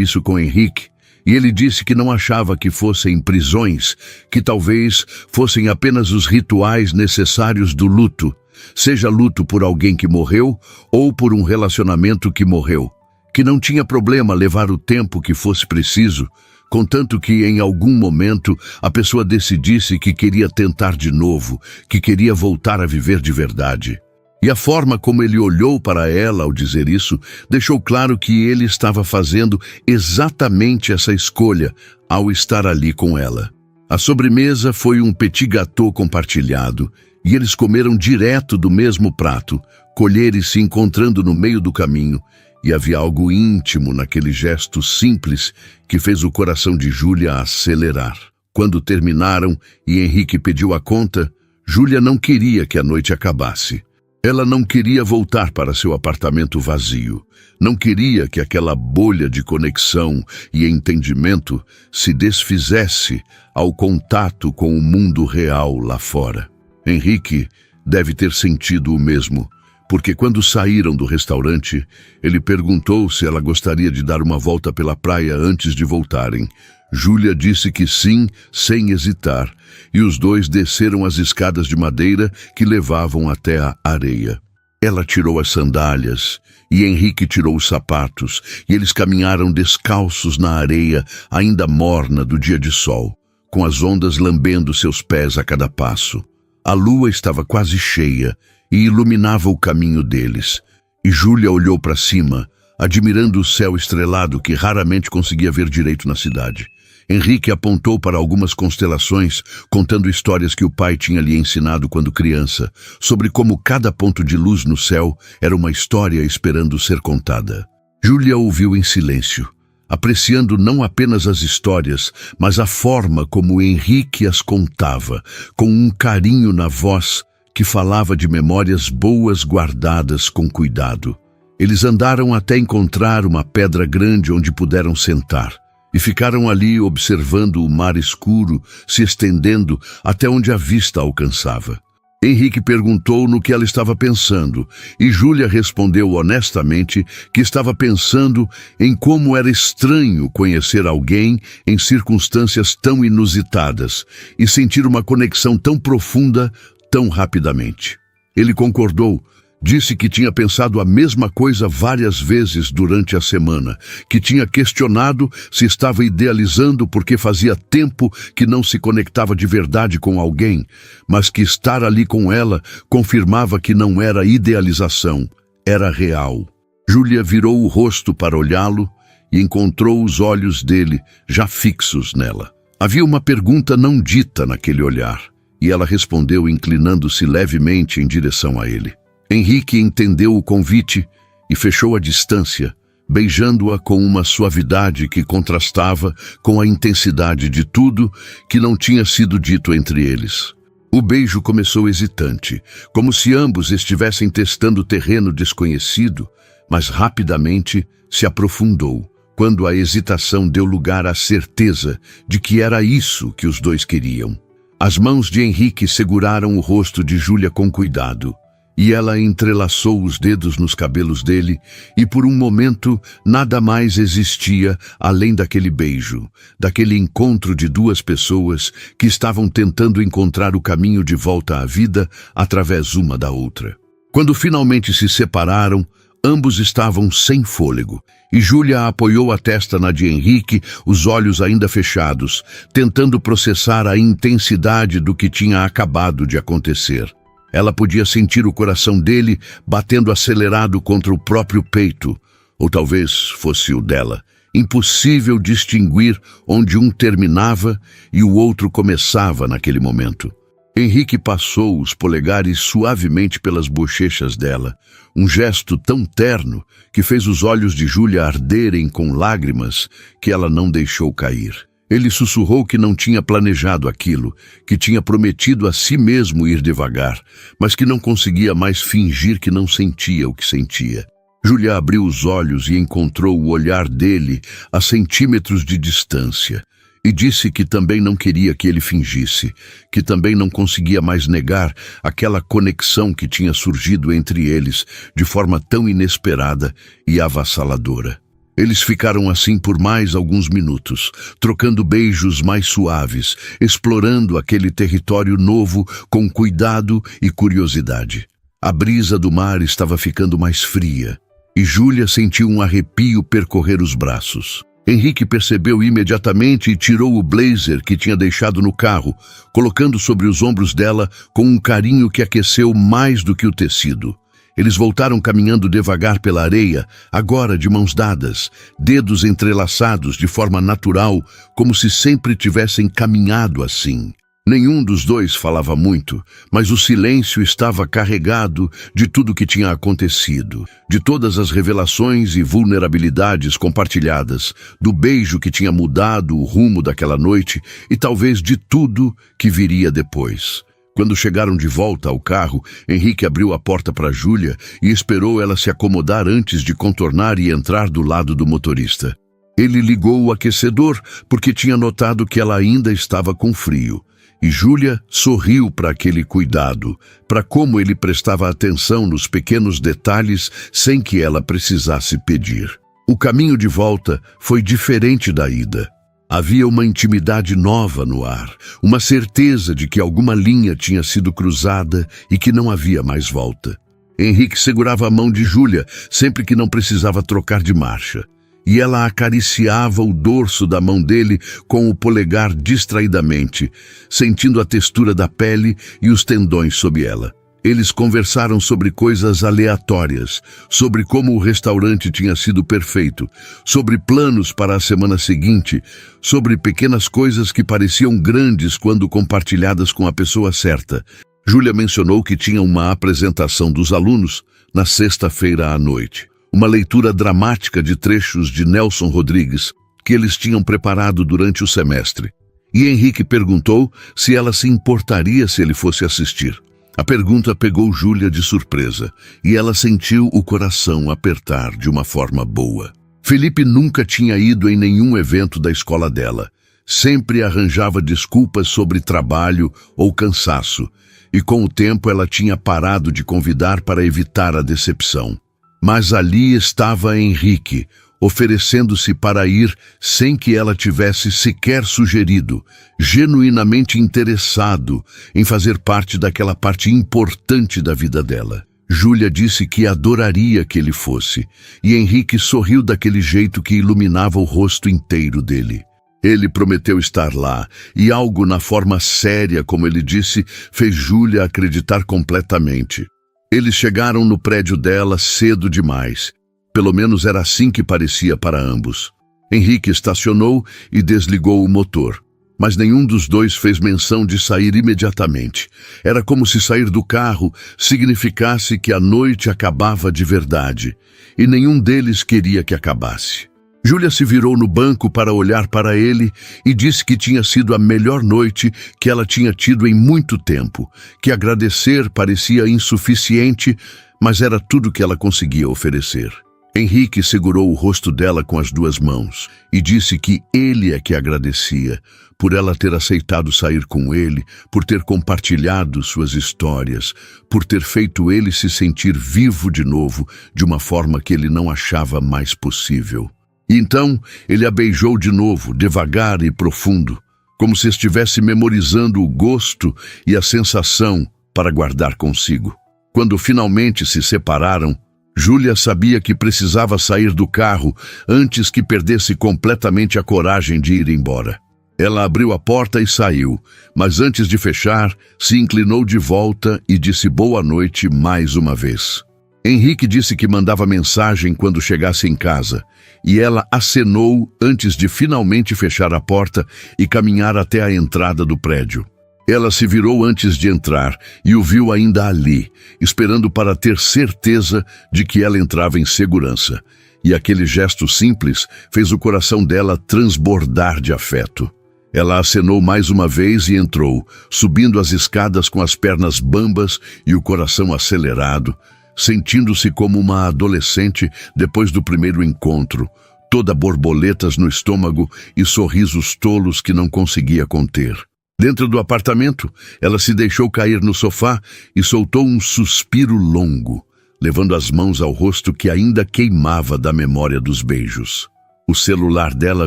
isso com Henrique, e ele disse que não achava que fossem prisões, que talvez fossem apenas os rituais necessários do luto, seja luto por alguém que morreu ou por um relacionamento que morreu, que não tinha problema levar o tempo que fosse preciso, contanto que em algum momento a pessoa decidisse que queria tentar de novo, que queria voltar a viver de verdade. E a forma como ele olhou para ela ao dizer isso deixou claro que ele estava fazendo exatamente essa escolha ao estar ali com ela. A sobremesa foi um petit gâteau compartilhado, e eles comeram direto do mesmo prato, colheres se encontrando no meio do caminho, e havia algo íntimo naquele gesto simples que fez o coração de Júlia acelerar. Quando terminaram e Henrique pediu a conta, Júlia não queria que a noite acabasse. Ela não queria voltar para seu apartamento vazio. Não queria que aquela bolha de conexão e entendimento se desfizesse ao contato com o mundo real lá fora. Henrique deve ter sentido o mesmo, porque quando saíram do restaurante, ele perguntou se ela gostaria de dar uma volta pela praia antes de voltarem. Júlia disse que sim, sem hesitar, e os dois desceram as escadas de madeira que levavam até a areia. Ela tirou as sandálias e Henrique tirou os sapatos, e eles caminharam descalços na areia ainda morna do dia de sol, com as ondas lambendo seus pés a cada passo. A lua estava quase cheia e iluminava o caminho deles, e Júlia olhou para cima, admirando o céu estrelado que raramente conseguia ver direito na cidade. Henrique apontou para algumas constelações, contando histórias que o pai tinha lhe ensinado quando criança, sobre como cada ponto de luz no céu era uma história esperando ser contada. Júlia ouviu em silêncio, apreciando não apenas as histórias, mas a forma como Henrique as contava, com um carinho na voz que falava de memórias boas guardadas com cuidado. Eles andaram até encontrar uma pedra grande onde puderam sentar, e ficaram ali observando o mar escuro se estendendo até onde a vista alcançava. Henrique perguntou no que ela estava pensando, e Júlia respondeu honestamente que estava pensando em como era estranho conhecer alguém em circunstâncias tão inusitadas e sentir uma conexão tão profunda tão rapidamente. Ele concordou. Disse que tinha pensado a mesma coisa várias vezes durante a semana, que tinha questionado se estava idealizando porque fazia tempo que não se conectava de verdade com alguém, mas que estar ali com ela confirmava que não era idealização, era real. Júlia virou o rosto para olhá-lo e encontrou os olhos dele já fixos nela. Havia uma pergunta não dita naquele olhar, e ela respondeu inclinando-se levemente em direção a ele. Henrique entendeu o convite e fechou a distância, beijando-a com uma suavidade que contrastava com a intensidade de tudo que não tinha sido dito entre eles. O beijo começou hesitante, como se ambos estivessem testando terreno desconhecido, mas rapidamente se aprofundou, quando a hesitação deu lugar à certeza de que era isso que os dois queriam. As mãos de Henrique seguraram o rosto de Júlia com cuidado, e ela entrelaçou os dedos nos cabelos dele, e por um momento nada mais existia além daquele beijo, daquele encontro de duas pessoas que estavam tentando encontrar o caminho de volta à vida através uma da outra. Quando finalmente se separaram, ambos estavam sem fôlego, e Júlia apoiou a testa na de Henrique, os olhos ainda fechados, tentando processar a intensidade do que tinha acabado de acontecer. Ela podia sentir o coração dele batendo acelerado contra o próprio peito, ou talvez fosse o dela. Impossível distinguir onde um terminava e o outro começava naquele momento. Henrique passou os polegares suavemente pelas bochechas dela, um gesto tão terno que fez os olhos de Júlia arderem com lágrimas que ela não deixou cair. Ele sussurrou que não tinha planejado aquilo, que tinha prometido a si mesmo ir devagar, mas que não conseguia mais fingir que não sentia o que sentia. Júlia abriu os olhos e encontrou o olhar dele a centímetros de distância. E disse que também não queria que ele fingisse, que também não conseguia mais negar aquela conexão que tinha surgido entre eles de forma tão inesperada e avassaladora. Eles ficaram assim por mais alguns minutos, trocando beijos mais suaves, explorando aquele território novo com cuidado e curiosidade. A brisa do mar estava ficando mais fria, e Júlia sentiu um arrepio percorrer os braços. Henrique percebeu imediatamente e tirou o blazer que tinha deixado no carro, colocando sobre os ombros dela com um carinho que aqueceu mais do que o tecido. Eles voltaram caminhando devagar pela areia, agora de mãos dadas, dedos entrelaçados de forma natural, como se sempre tivessem caminhado assim. Nenhum dos dois falava muito, mas o silêncio estava carregado de tudo o que tinha acontecido, de todas as revelações e vulnerabilidades compartilhadas, do beijo que tinha mudado o rumo daquela noite e talvez de tudo que viria depois. Quando chegaram de volta ao carro, Henrique abriu a porta para Júlia e esperou ela se acomodar antes de contornar e entrar do lado do motorista. Ele ligou o aquecedor porque tinha notado que ela ainda estava com frio. E Júlia sorriu para aquele cuidado, para como ele prestava atenção nos pequenos detalhes sem que ela precisasse pedir. O caminho de volta foi diferente da ida. Havia uma intimidade nova no ar, uma certeza de que alguma linha tinha sido cruzada e que não havia mais volta. Henrique segurava a mão de Júlia sempre que não precisava trocar de marcha. E ela acariciava o dorso da mão dele com o polegar distraidamente, sentindo a textura da pele e os tendões sob ela. Eles conversaram sobre coisas aleatórias, sobre como o restaurante tinha sido perfeito, sobre planos para a semana seguinte, sobre pequenas coisas que pareciam grandes quando compartilhadas com a pessoa certa. Júlia mencionou que tinha uma apresentação dos alunos na sexta-feira à noite. Uma leitura dramática de trechos de Nelson Rodrigues que eles tinham preparado durante o semestre. E Henrique perguntou se ela se importaria se ele fosse assistir. A pergunta pegou Júlia de surpresa e ela sentiu o coração apertar de uma forma boa. Felipe nunca tinha ido em nenhum evento da escola dela. Sempre arranjava desculpas sobre trabalho ou cansaço, e com o tempo ela tinha parado de convidar para evitar a decepção. Mas ali estava Henrique, oferecendo-se para ir sem que ela tivesse sequer sugerido, genuinamente interessado em fazer parte daquela parte importante da vida dela. Júlia disse que adoraria que ele fosse, e Henrique sorriu daquele jeito que iluminava o rosto inteiro dele. Ele prometeu estar lá, e algo na forma séria, como ele disse, fez Júlia acreditar completamente. Eles chegaram no prédio dela cedo demais. Pelo menos era assim que parecia para ambos. Henrique estacionou e desligou o motor. Mas nenhum dos dois fez menção de sair imediatamente. Era como se sair do carro significasse que a noite acabava de verdade. E nenhum deles queria que acabasse. Júlia se virou no banco para olhar para ele e disse que tinha sido a melhor noite que ela tinha tido em muito tempo, que agradecer parecia insuficiente, mas era tudo que ela conseguia oferecer. Henrique segurou o rosto dela com as duas mãos e disse que ele é que agradecia por ela ter aceitado sair com ele, por ter compartilhado suas histórias, por ter feito ele se sentir vivo de novo de uma forma que ele não achava mais possível. E então ele a beijou de novo, devagar e profundo, como se estivesse memorizando o gosto e a sensação para guardar consigo. Quando finalmente se separaram, Júlia sabia que precisava sair do carro antes que perdesse completamente a coragem de ir embora. Ela abriu a porta e saiu, mas antes de fechar, se inclinou de volta e disse boa noite mais uma vez. Henrique disse que mandava mensagem quando chegasse em casa, e ela acenou antes de finalmente fechar a porta e caminhar até a entrada do prédio. Ela se virou antes de entrar e o viu ainda ali, esperando para ter certeza de que ela entrava em segurança. E aquele gesto simples fez o coração dela transbordar de afeto. Ela acenou mais uma vez e entrou, subindo as escadas com as pernas bambas e o coração acelerado, sentindo-se como uma adolescente depois do primeiro encontro, toda borboletas no estômago e sorrisos tolos que não conseguia conter. Dentro do apartamento, ela se deixou cair no sofá e soltou um suspiro longo, levando as mãos ao rosto que ainda queimava da memória dos beijos. O celular dela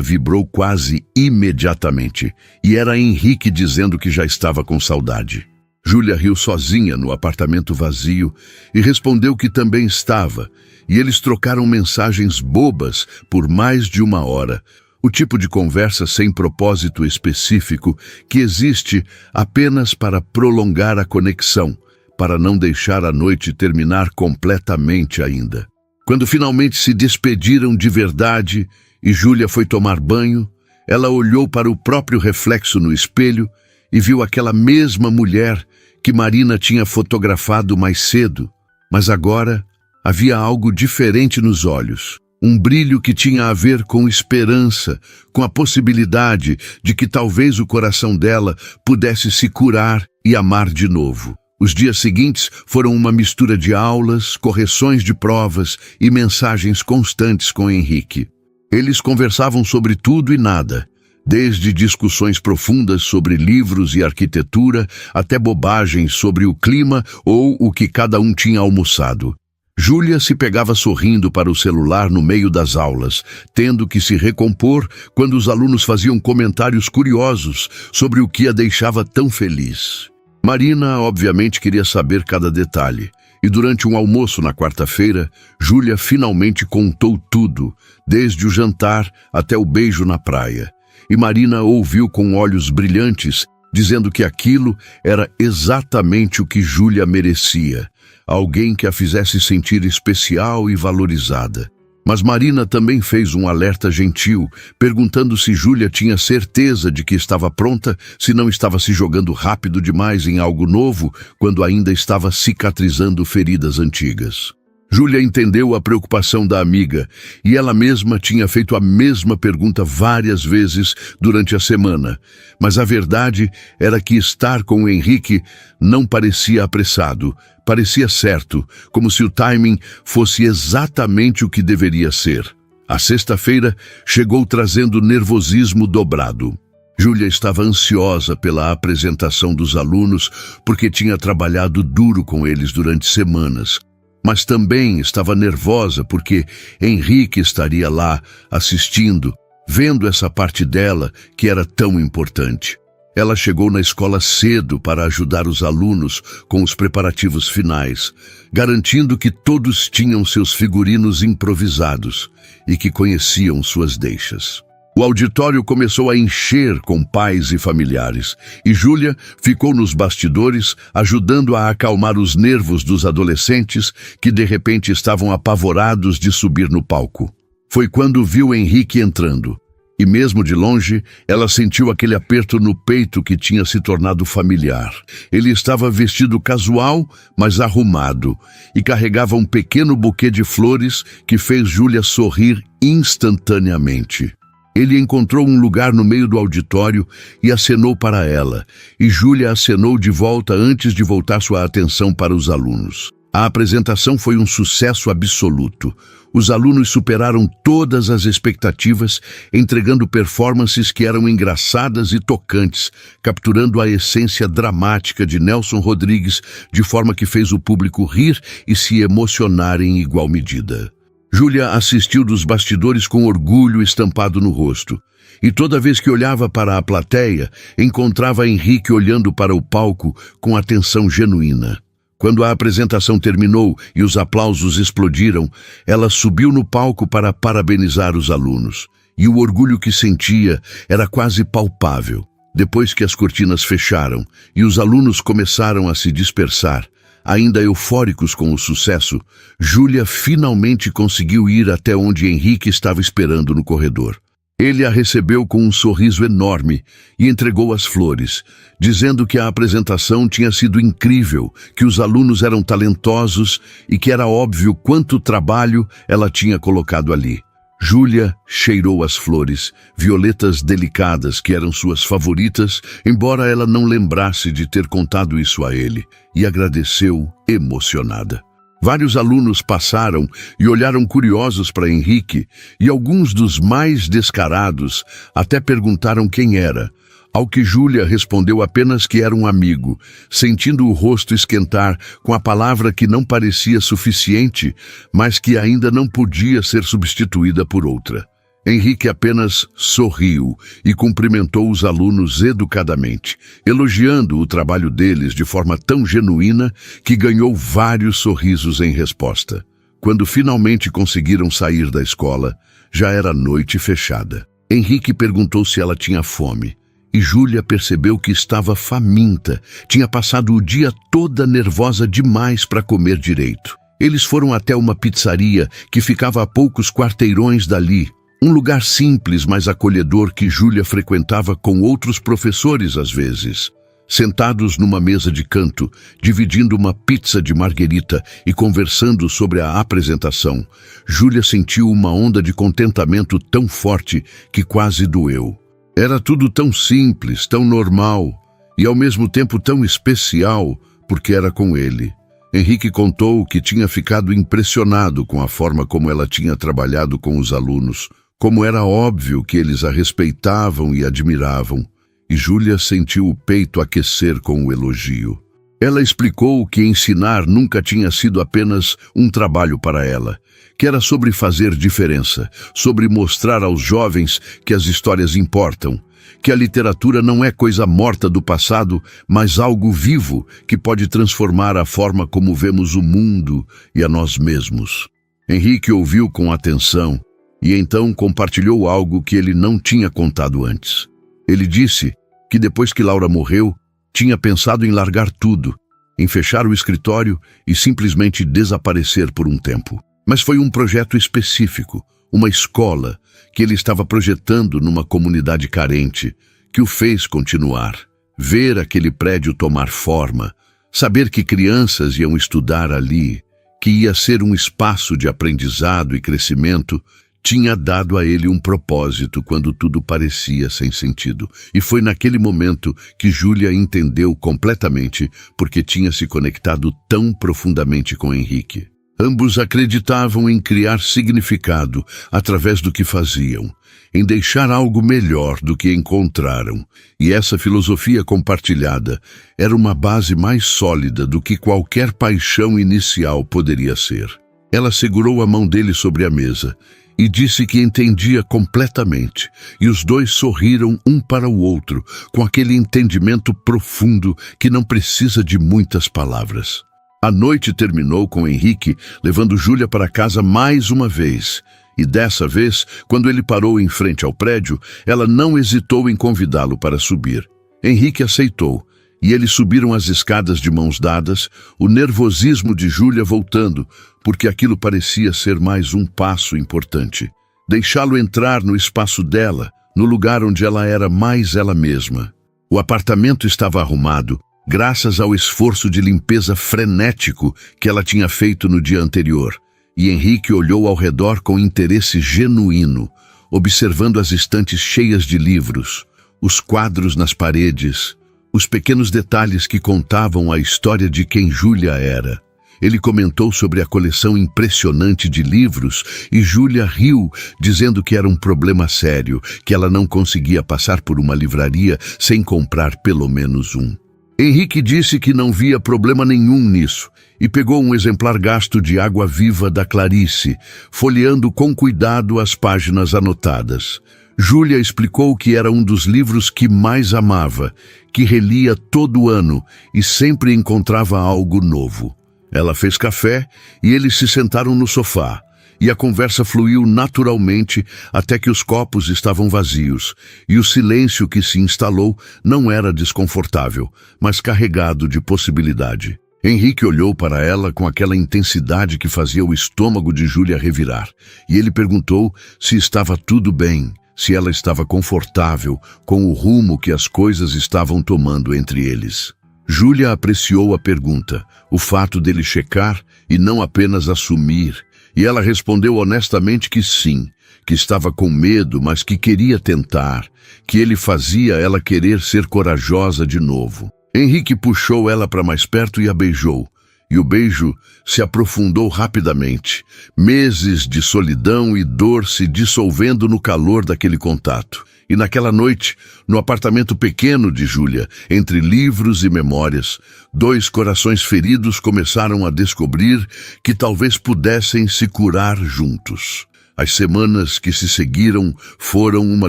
vibrou quase imediatamente, e era Henrique dizendo que já estava com saudade. Júlia riu sozinha no apartamento vazio e respondeu que também estava, e eles trocaram mensagens bobas por mais de 1 hora, o tipo de conversa sem propósito específico que existe apenas para prolongar a conexão, para não deixar a noite terminar completamente ainda. Quando finalmente se despediram de verdade e Júlia foi tomar banho, ela olhou para o próprio reflexo no espelho e viu aquela mesma mulher que Marina tinha fotografado mais cedo, mas agora havia algo diferente nos olhos. Um brilho que tinha a ver com esperança, com a possibilidade de que talvez o coração dela pudesse se curar e amar de novo. Os dias seguintes foram uma mistura de aulas, correções de provas e mensagens constantes com Henrique. Eles conversavam sobre tudo e nada, desde discussões profundas sobre livros e arquitetura até bobagens sobre o clima ou o que cada um tinha almoçado. Júlia se pegava sorrindo para o celular no meio das aulas, tendo que se recompor quando os alunos faziam comentários curiosos sobre o que a deixava tão feliz. Marina, obviamente, queria saber cada detalhe, e durante um almoço na quarta-feira, Júlia finalmente contou tudo, desde o jantar até o beijo na praia. E Marina ouviu com olhos brilhantes, dizendo que aquilo era exatamente o que Júlia merecia. Alguém que a fizesse sentir especial e valorizada. Mas Marina também fez um alerta gentil, perguntando se Júlia tinha certeza de que estava pronta, se não estava se jogando rápido demais em algo novo, quando ainda estava cicatrizando feridas antigas. Júlia entendeu a preocupação da amiga, e ela mesma tinha feito a mesma pergunta várias vezes durante a semana. Mas a verdade era que estar com o Henrique não parecia apressado, parecia certo, como se o timing fosse exatamente o que deveria ser. A sexta-feira chegou trazendo nervosismo dobrado. Júlia estava ansiosa pela apresentação dos alunos porque tinha trabalhado duro com eles durante semanas. Mas também estava nervosa porque Henrique estaria lá assistindo, vendo essa parte dela que era tão importante. Ela chegou na escola cedo para ajudar os alunos com os preparativos finais, garantindo que todos tinham seus figurinos improvisados e que conheciam suas deixas. O auditório começou a encher com pais e familiares, e Júlia ficou nos bastidores, ajudando a acalmar os nervos dos adolescentes que de repente estavam apavorados de subir no palco. Foi quando viu Henrique entrando, e mesmo de longe, ela sentiu aquele aperto no peito que tinha se tornado familiar. Ele estava vestido casual, mas arrumado, e carregava um pequeno buquê de flores que fez Júlia sorrir instantaneamente. Ele encontrou um lugar no meio do auditório e acenou para ela, e Júlia acenou de volta antes de voltar sua atenção para os alunos. A apresentação foi um sucesso absoluto. Os alunos superaram todas as expectativas, entregando performances que eram engraçadas e tocantes, capturando a essência dramática de Nelson Rodrigues, de forma que fez o público rir e se emocionar em igual medida. Júlia assistiu dos bastidores com orgulho estampado no rosto, e toda vez que olhava para a plateia, encontrava Henrique olhando para o palco com atenção genuína. Quando a apresentação terminou e os aplausos explodiram, ela subiu no palco para parabenizar os alunos, e o orgulho que sentia era quase palpável. Depois que as cortinas fecharam e os alunos começaram a se dispersar, ainda eufóricos com o sucesso, Júlia finalmente conseguiu ir até onde Henrique estava esperando no corredor. Ele a recebeu com um sorriso enorme e entregou as flores, dizendo que a apresentação tinha sido incrível, que os alunos eram talentosos e que era óbvio quanto trabalho ela tinha colocado ali. Júlia cheirou as flores, violetas delicadas que eram suas favoritas, embora ela não lembrasse de ter contado isso a ele, e agradeceu emocionada. Vários alunos passaram e olharam curiosos para Henrique, e alguns dos mais descarados até perguntaram quem era, ao que Júlia respondeu apenas que era um amigo, sentindo o rosto esquentar com a palavra que não parecia suficiente, mas que ainda não podia ser substituída por outra. Henrique apenas sorriu e cumprimentou os alunos educadamente, elogiando o trabalho deles de forma tão genuína que ganhou vários sorrisos em resposta. Quando finalmente conseguiram sair da escola, já era noite fechada. Henrique perguntou se ela tinha fome. E Júlia percebeu que estava faminta, tinha passado o dia toda nervosa demais para comer direito. Eles foram até uma pizzaria que ficava a poucos quarteirões dali, um lugar simples, mas acolhedor que Júlia frequentava com outros professores às vezes. Sentados numa mesa de canto, dividindo uma pizza de marguerita e conversando sobre a apresentação, Júlia sentiu uma onda de contentamento tão forte que quase doeu. Era tudo tão simples, tão normal e ao mesmo tempo tão especial, porque era com ele. Henrique contou que tinha ficado impressionado com a forma como ela tinha trabalhado com os alunos, como era óbvio que eles a respeitavam e admiravam, e Júlia sentiu o peito aquecer com o elogio. Ela explicou que ensinar nunca tinha sido apenas um trabalho para ela, que era sobre fazer diferença, sobre mostrar aos jovens que as histórias importam, que a literatura não é coisa morta do passado, mas algo vivo que pode transformar a forma como vemos o mundo e a nós mesmos. Henrique ouviu com atenção e então compartilhou algo que ele não tinha contado antes. Ele disse que depois que Laura morreu, tinha pensado em largar tudo, em fechar o escritório e simplesmente desaparecer por um tempo. Mas foi um projeto específico, uma escola, que ele estava projetando numa comunidade carente, que o fez continuar. Ver aquele prédio tomar forma, saber que crianças iam estudar ali, que ia ser um espaço de aprendizado e crescimento, tinha dado a ele um propósito quando tudo parecia sem sentido. E foi naquele momento que Júlia entendeu completamente porque tinha se conectado tão profundamente com Henrique. Ambos acreditavam em criar significado através do que faziam, em deixar algo melhor do que encontraram. E essa filosofia compartilhada era uma base mais sólida do que qualquer paixão inicial poderia ser. Ela segurou a mão dele sobre a mesa e disse que entendia completamente, e os dois sorriram um para o outro, com aquele entendimento profundo que não precisa de muitas palavras. A noite terminou com Henrique levando Júlia para casa mais uma vez, e dessa vez, quando ele parou em frente ao prédio, ela não hesitou em convidá-lo para subir. Henrique aceitou, e eles subiram as escadas de mãos dadas, o nervosismo de Júlia voltando, porque aquilo parecia ser mais um passo importante. Deixá-lo entrar no espaço dela, no lugar onde ela era mais ela mesma. O apartamento estava arrumado, graças ao esforço de limpeza frenético que ela tinha feito no dia anterior, e Henrique olhou ao redor com interesse genuíno, observando as estantes cheias de livros, os quadros nas paredes, os pequenos detalhes que contavam a história de quem Júlia era. Ele comentou sobre a coleção impressionante de livros e Júlia riu, dizendo que era um problema sério, que ela não conseguia passar por uma livraria sem comprar pelo menos um. Henrique disse que não via problema nenhum nisso e pegou um exemplar gasto de Água Viva da Clarice, folheando com cuidado as páginas anotadas. Júlia explicou que era um dos livros que mais amava, que relia todo ano e sempre encontrava algo novo. Ela fez café e eles se sentaram no sofá, e a conversa fluiu naturalmente até que os copos estavam vazios, e o silêncio que se instalou não era desconfortável, mas carregado de possibilidade. Henrique olhou para ela com aquela intensidade que fazia o estômago de Júlia revirar, e ele perguntou se estava tudo bem, se ela estava confortável com o rumo que as coisas estavam tomando entre eles. Júlia apreciou a pergunta, o fato dele checar e não apenas assumir, e ela respondeu honestamente que sim, que estava com medo, mas que queria tentar, que ele fazia ela querer ser corajosa de novo. Henrique puxou ela para mais perto e a beijou. E o beijo se aprofundou rapidamente. Meses de solidão e dor se dissolvendo no calor daquele contato. E naquela noite, no apartamento pequeno de Júlia, entre livros e memórias, dois corações feridos começaram a descobrir que talvez pudessem se curar juntos. As semanas que se seguiram foram uma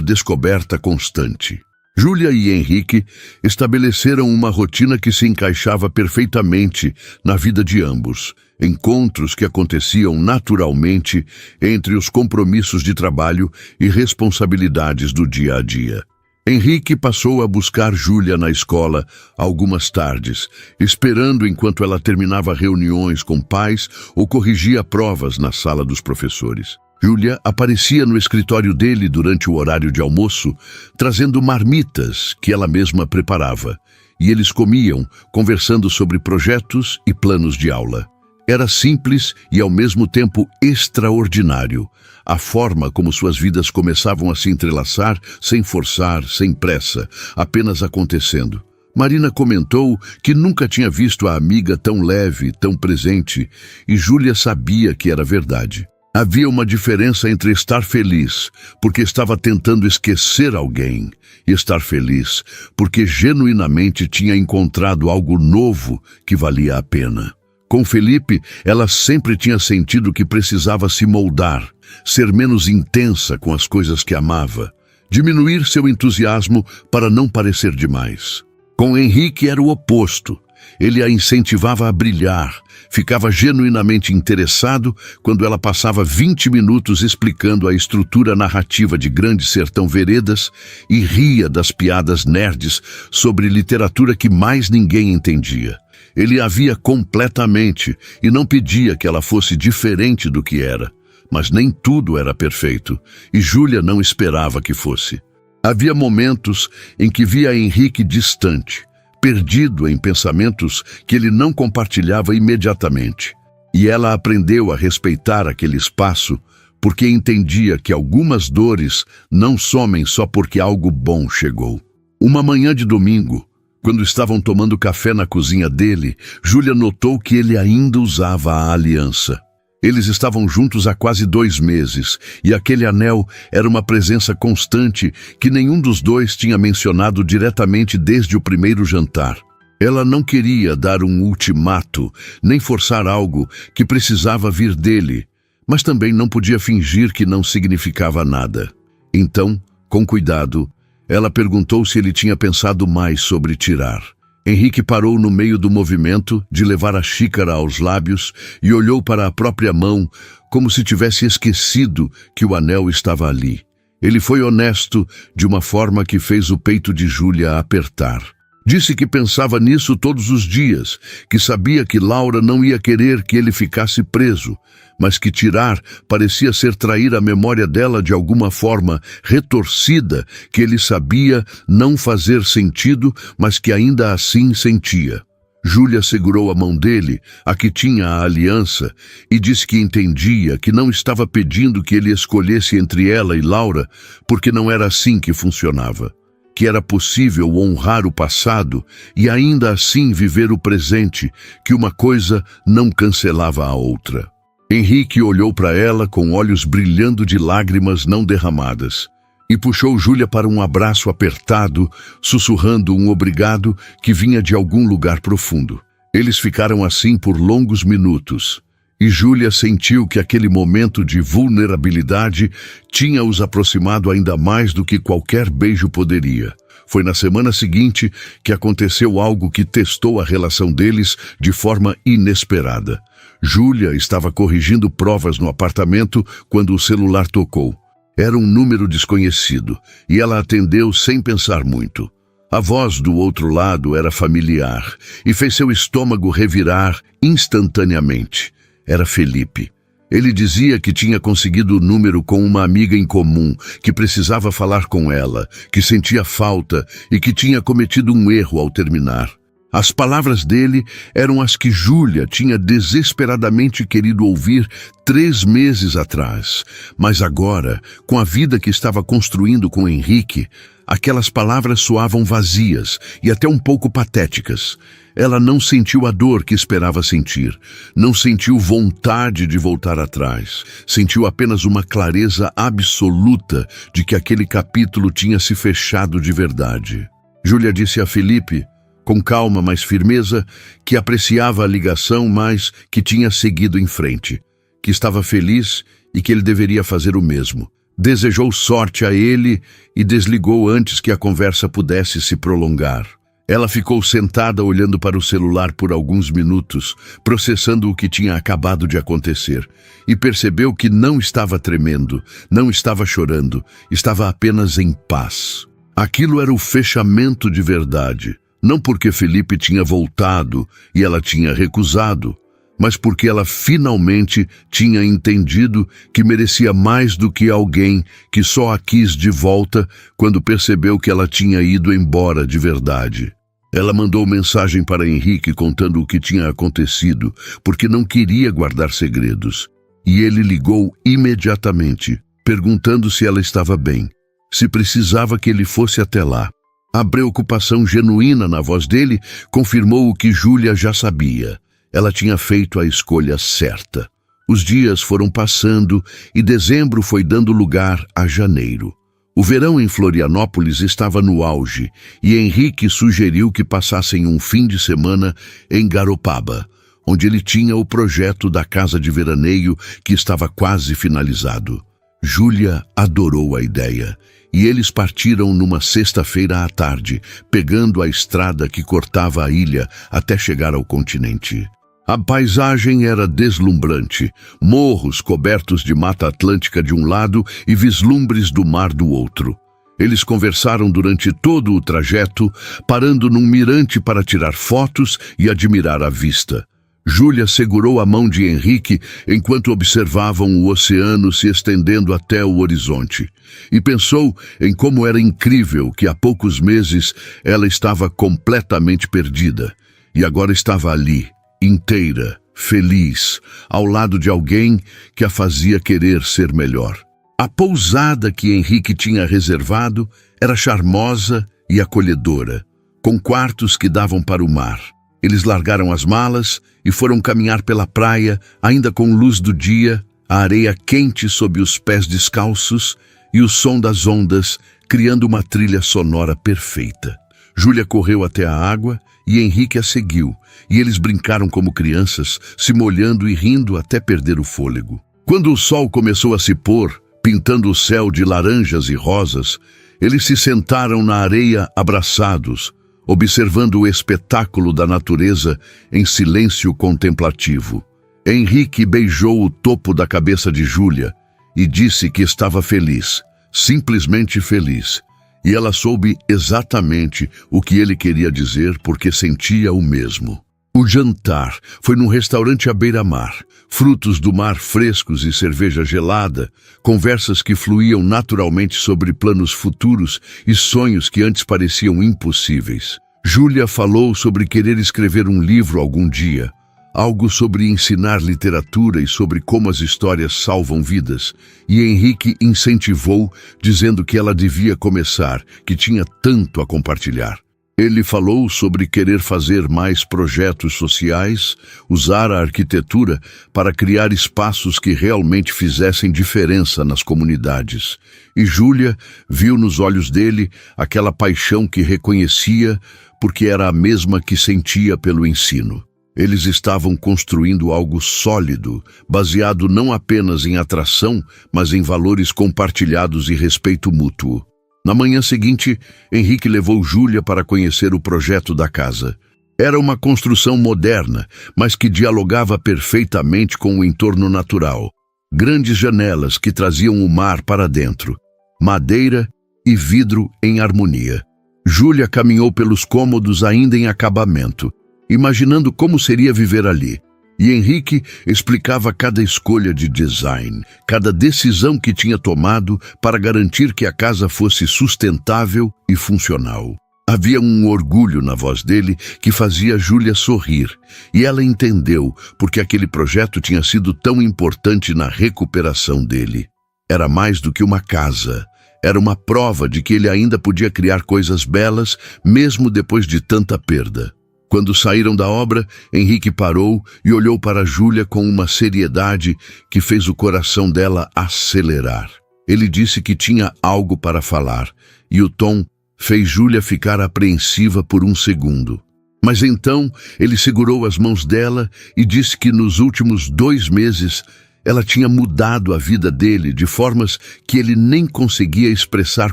descoberta constante. Júlia e Henrique estabeleceram uma rotina que se encaixava perfeitamente na vida de ambos. Encontros que aconteciam naturalmente entre os compromissos de trabalho e responsabilidades do dia a dia. Henrique passou a buscar Júlia na escola algumas tardes, esperando enquanto ela terminava reuniões com pais ou corrigia provas na sala dos professores. Júlia aparecia no escritório dele durante o horário de almoço, trazendo marmitas que ela mesma preparava, e eles comiam, conversando sobre projetos e planos de aula. Era simples e, ao mesmo tempo, extraordinário, a forma como suas vidas começavam a se entrelaçar, sem forçar, sem pressa, apenas acontecendo. Marina comentou que nunca tinha visto a amiga tão leve, tão presente, e Júlia sabia que era verdade. Havia uma diferença entre estar feliz, porque estava tentando esquecer alguém, e estar feliz, porque genuinamente tinha encontrado algo novo que valia a pena. Com Felipe, ela sempre tinha sentido que precisava se moldar, ser menos intensa com as coisas que amava, diminuir seu entusiasmo para não parecer demais. Com Henrique era o oposto. Ele a incentivava a brilhar, ficava genuinamente interessado quando ela passava 20 minutos explicando a estrutura narrativa de Grande Sertão Veredas e ria das piadas nerds sobre literatura que mais ninguém entendia. Ele a via completamente e não pedia que ela fosse diferente do que era, mas nem tudo era perfeito, e Júlia não esperava que fosse. Havia momentos em que via Henrique distante, perdido em pensamentos que ele não compartilhava imediatamente. E ela aprendeu a respeitar aquele espaço porque entendia que algumas dores não somem só porque algo bom chegou. Uma manhã de domingo, quando estavam tomando café na cozinha dele, Júlia notou que ele ainda usava a aliança. Eles estavam juntos há quase 2 meses, e aquele anel era uma presença constante que nenhum dos dois tinha mencionado diretamente desde o primeiro jantar. Ela não queria dar um ultimato, nem forçar algo que precisava vir dele, mas também não podia fingir que não significava nada. Então, com cuidado, ela perguntou se ele tinha pensado mais sobre tirar. Henrique parou no meio do movimento de levar a xícara aos lábios e olhou para a própria mão como se tivesse esquecido que o anel estava ali. Ele foi honesto de uma forma que fez o peito de Júlia apertar. Disse que pensava nisso todos os dias, que sabia que Laura não ia querer que ele ficasse preso, mas que tirar parecia ser trair a memória dela de alguma forma retorcida, que ele sabia não fazer sentido, mas que ainda assim sentia. Júlia segurou a mão dele, a que tinha a aliança, e disse que entendia que não estava pedindo que ele escolhesse entre ela e Laura, porque não era assim que funcionava. Que era possível honrar o passado e ainda assim viver o presente, que uma coisa não cancelava a outra. Henrique olhou para ela com olhos brilhando de lágrimas não derramadas e puxou Júlia para um abraço apertado, sussurrando um obrigado que vinha de algum lugar profundo. Eles ficaram assim por longos minutos. E Júlia sentiu que aquele momento de vulnerabilidade tinha os aproximado ainda mais do que qualquer beijo poderia. Foi na semana seguinte que aconteceu algo que testou a relação deles de forma inesperada. Júlia estava corrigindo provas no apartamento quando o celular tocou. Era um número desconhecido e ela atendeu sem pensar muito. A voz do outro lado era familiar e fez seu estômago revirar instantaneamente. Era Felipe. Ele dizia que tinha conseguido o número com uma amiga em comum, que precisava falar com ela, que sentia falta e que tinha cometido um erro ao terminar. As palavras dele eram as que Júlia tinha desesperadamente querido ouvir 3 meses atrás. Mas agora, com a vida que estava construindo com Henrique, aquelas palavras soavam vazias e até um pouco patéticas. Ela não sentiu a dor que esperava sentir, não sentiu vontade de voltar atrás. Sentiu apenas uma clareza absoluta de que aquele capítulo tinha se fechado de verdade. Júlia disse a Felipe, com calma, mas firmeza, que apreciava a ligação, mas que tinha seguido em frente, que estava feliz e que ele deveria fazer o mesmo. Desejou sorte a ele e desligou antes que a conversa pudesse se prolongar. Ela ficou sentada olhando para o celular por alguns minutos, processando o que tinha acabado de acontecer, e percebeu que não estava tremendo, não estava chorando, estava apenas em paz. Aquilo era o fechamento de verdade. Não porque Felipe tinha voltado e ela tinha recusado, mas porque ela finalmente tinha entendido que merecia mais do que alguém que só a quis de volta quando percebeu que ela tinha ido embora de verdade. Ela mandou mensagem para Henrique contando o que tinha acontecido, porque não queria guardar segredos. E ele ligou imediatamente, perguntando se ela estava bem, se precisava que ele fosse até lá. A preocupação genuína na voz dele confirmou o que Júlia já sabia. Ela tinha feito a escolha certa. Os dias foram passando e dezembro foi dando lugar a janeiro. O verão em Florianópolis estava no auge e Henrique sugeriu que passassem um fim de semana em Garopaba, onde ele tinha o projeto da casa de veraneio que estava quase finalizado. Júlia adorou a ideia. E eles partiram numa sexta-feira à tarde, pegando a estrada que cortava a ilha até chegar ao continente. A paisagem era deslumbrante, morros cobertos de mata atlântica de um lado e vislumbres do mar do outro. Eles conversaram durante todo o trajeto, parando num mirante para tirar fotos e admirar a vista. Júlia segurou a mão de Henrique enquanto observavam o oceano se estendendo até o horizonte e pensou em como era incrível que há poucos meses ela estava completamente perdida e agora estava ali, inteira, feliz, ao lado de alguém que a fazia querer ser melhor. A pousada que Henrique tinha reservado era charmosa e acolhedora, com quartos que davam para o mar. Eles largaram as malas e foram caminhar pela praia, ainda com luz do dia, a areia quente sob os pés descalços e o som das ondas, criando uma trilha sonora perfeita. Júlia correu até a água e Henrique a seguiu, e eles brincaram como crianças, se molhando e rindo até perder o fôlego. Quando o sol começou a se pôr, pintando o céu de laranjas e rosas, eles se sentaram na areia abraçados, observando o espetáculo da natureza em silêncio contemplativo. Henrique beijou o topo da cabeça de Júlia e disse que estava feliz, simplesmente feliz. E ela soube exatamente o que ele queria dizer porque sentia o mesmo. O jantar foi num restaurante à beira-mar, frutos do mar frescos e cerveja gelada, conversas que fluíam naturalmente sobre planos futuros e sonhos que antes pareciam impossíveis. Júlia falou sobre querer escrever um livro algum dia, algo sobre ensinar literatura e sobre como as histórias salvam vidas, e Henrique incentivou, dizendo que ela devia começar, que tinha tanto a compartilhar. Ele falou sobre querer fazer mais projetos sociais, usar a arquitetura para criar espaços que realmente fizessem diferença nas comunidades. E Júlia viu nos olhos dele aquela paixão que reconhecia porque era a mesma que sentia pelo ensino. Eles estavam construindo algo sólido, baseado não apenas em atração, mas em valores compartilhados e respeito mútuo. Na manhã seguinte, Henrique levou Júlia para conhecer o projeto da casa. Era uma construção moderna, mas que dialogava perfeitamente com o entorno natural. Grandes janelas que traziam o mar para dentro, madeira e vidro em harmonia. Júlia caminhou pelos cômodos ainda em acabamento, imaginando como seria viver ali. E Henrique explicava cada escolha de design, cada decisão que tinha tomado para garantir que a casa fosse sustentável e funcional. Havia um orgulho na voz dele que fazia Júlia sorrir, e ela entendeu porque aquele projeto tinha sido tão importante na recuperação dele. Era mais do que uma casa, era uma prova de que ele ainda podia criar coisas belas, mesmo depois de tanta perda. Quando saíram da obra, Henrique parou e olhou para Júlia com uma seriedade que fez o coração dela acelerar. Ele disse que tinha algo para falar, e o tom fez Júlia ficar apreensiva por um segundo. Mas então ele segurou as mãos dela e disse que nos últimos 2 meses ela tinha mudado a vida dele de formas que ele nem conseguia expressar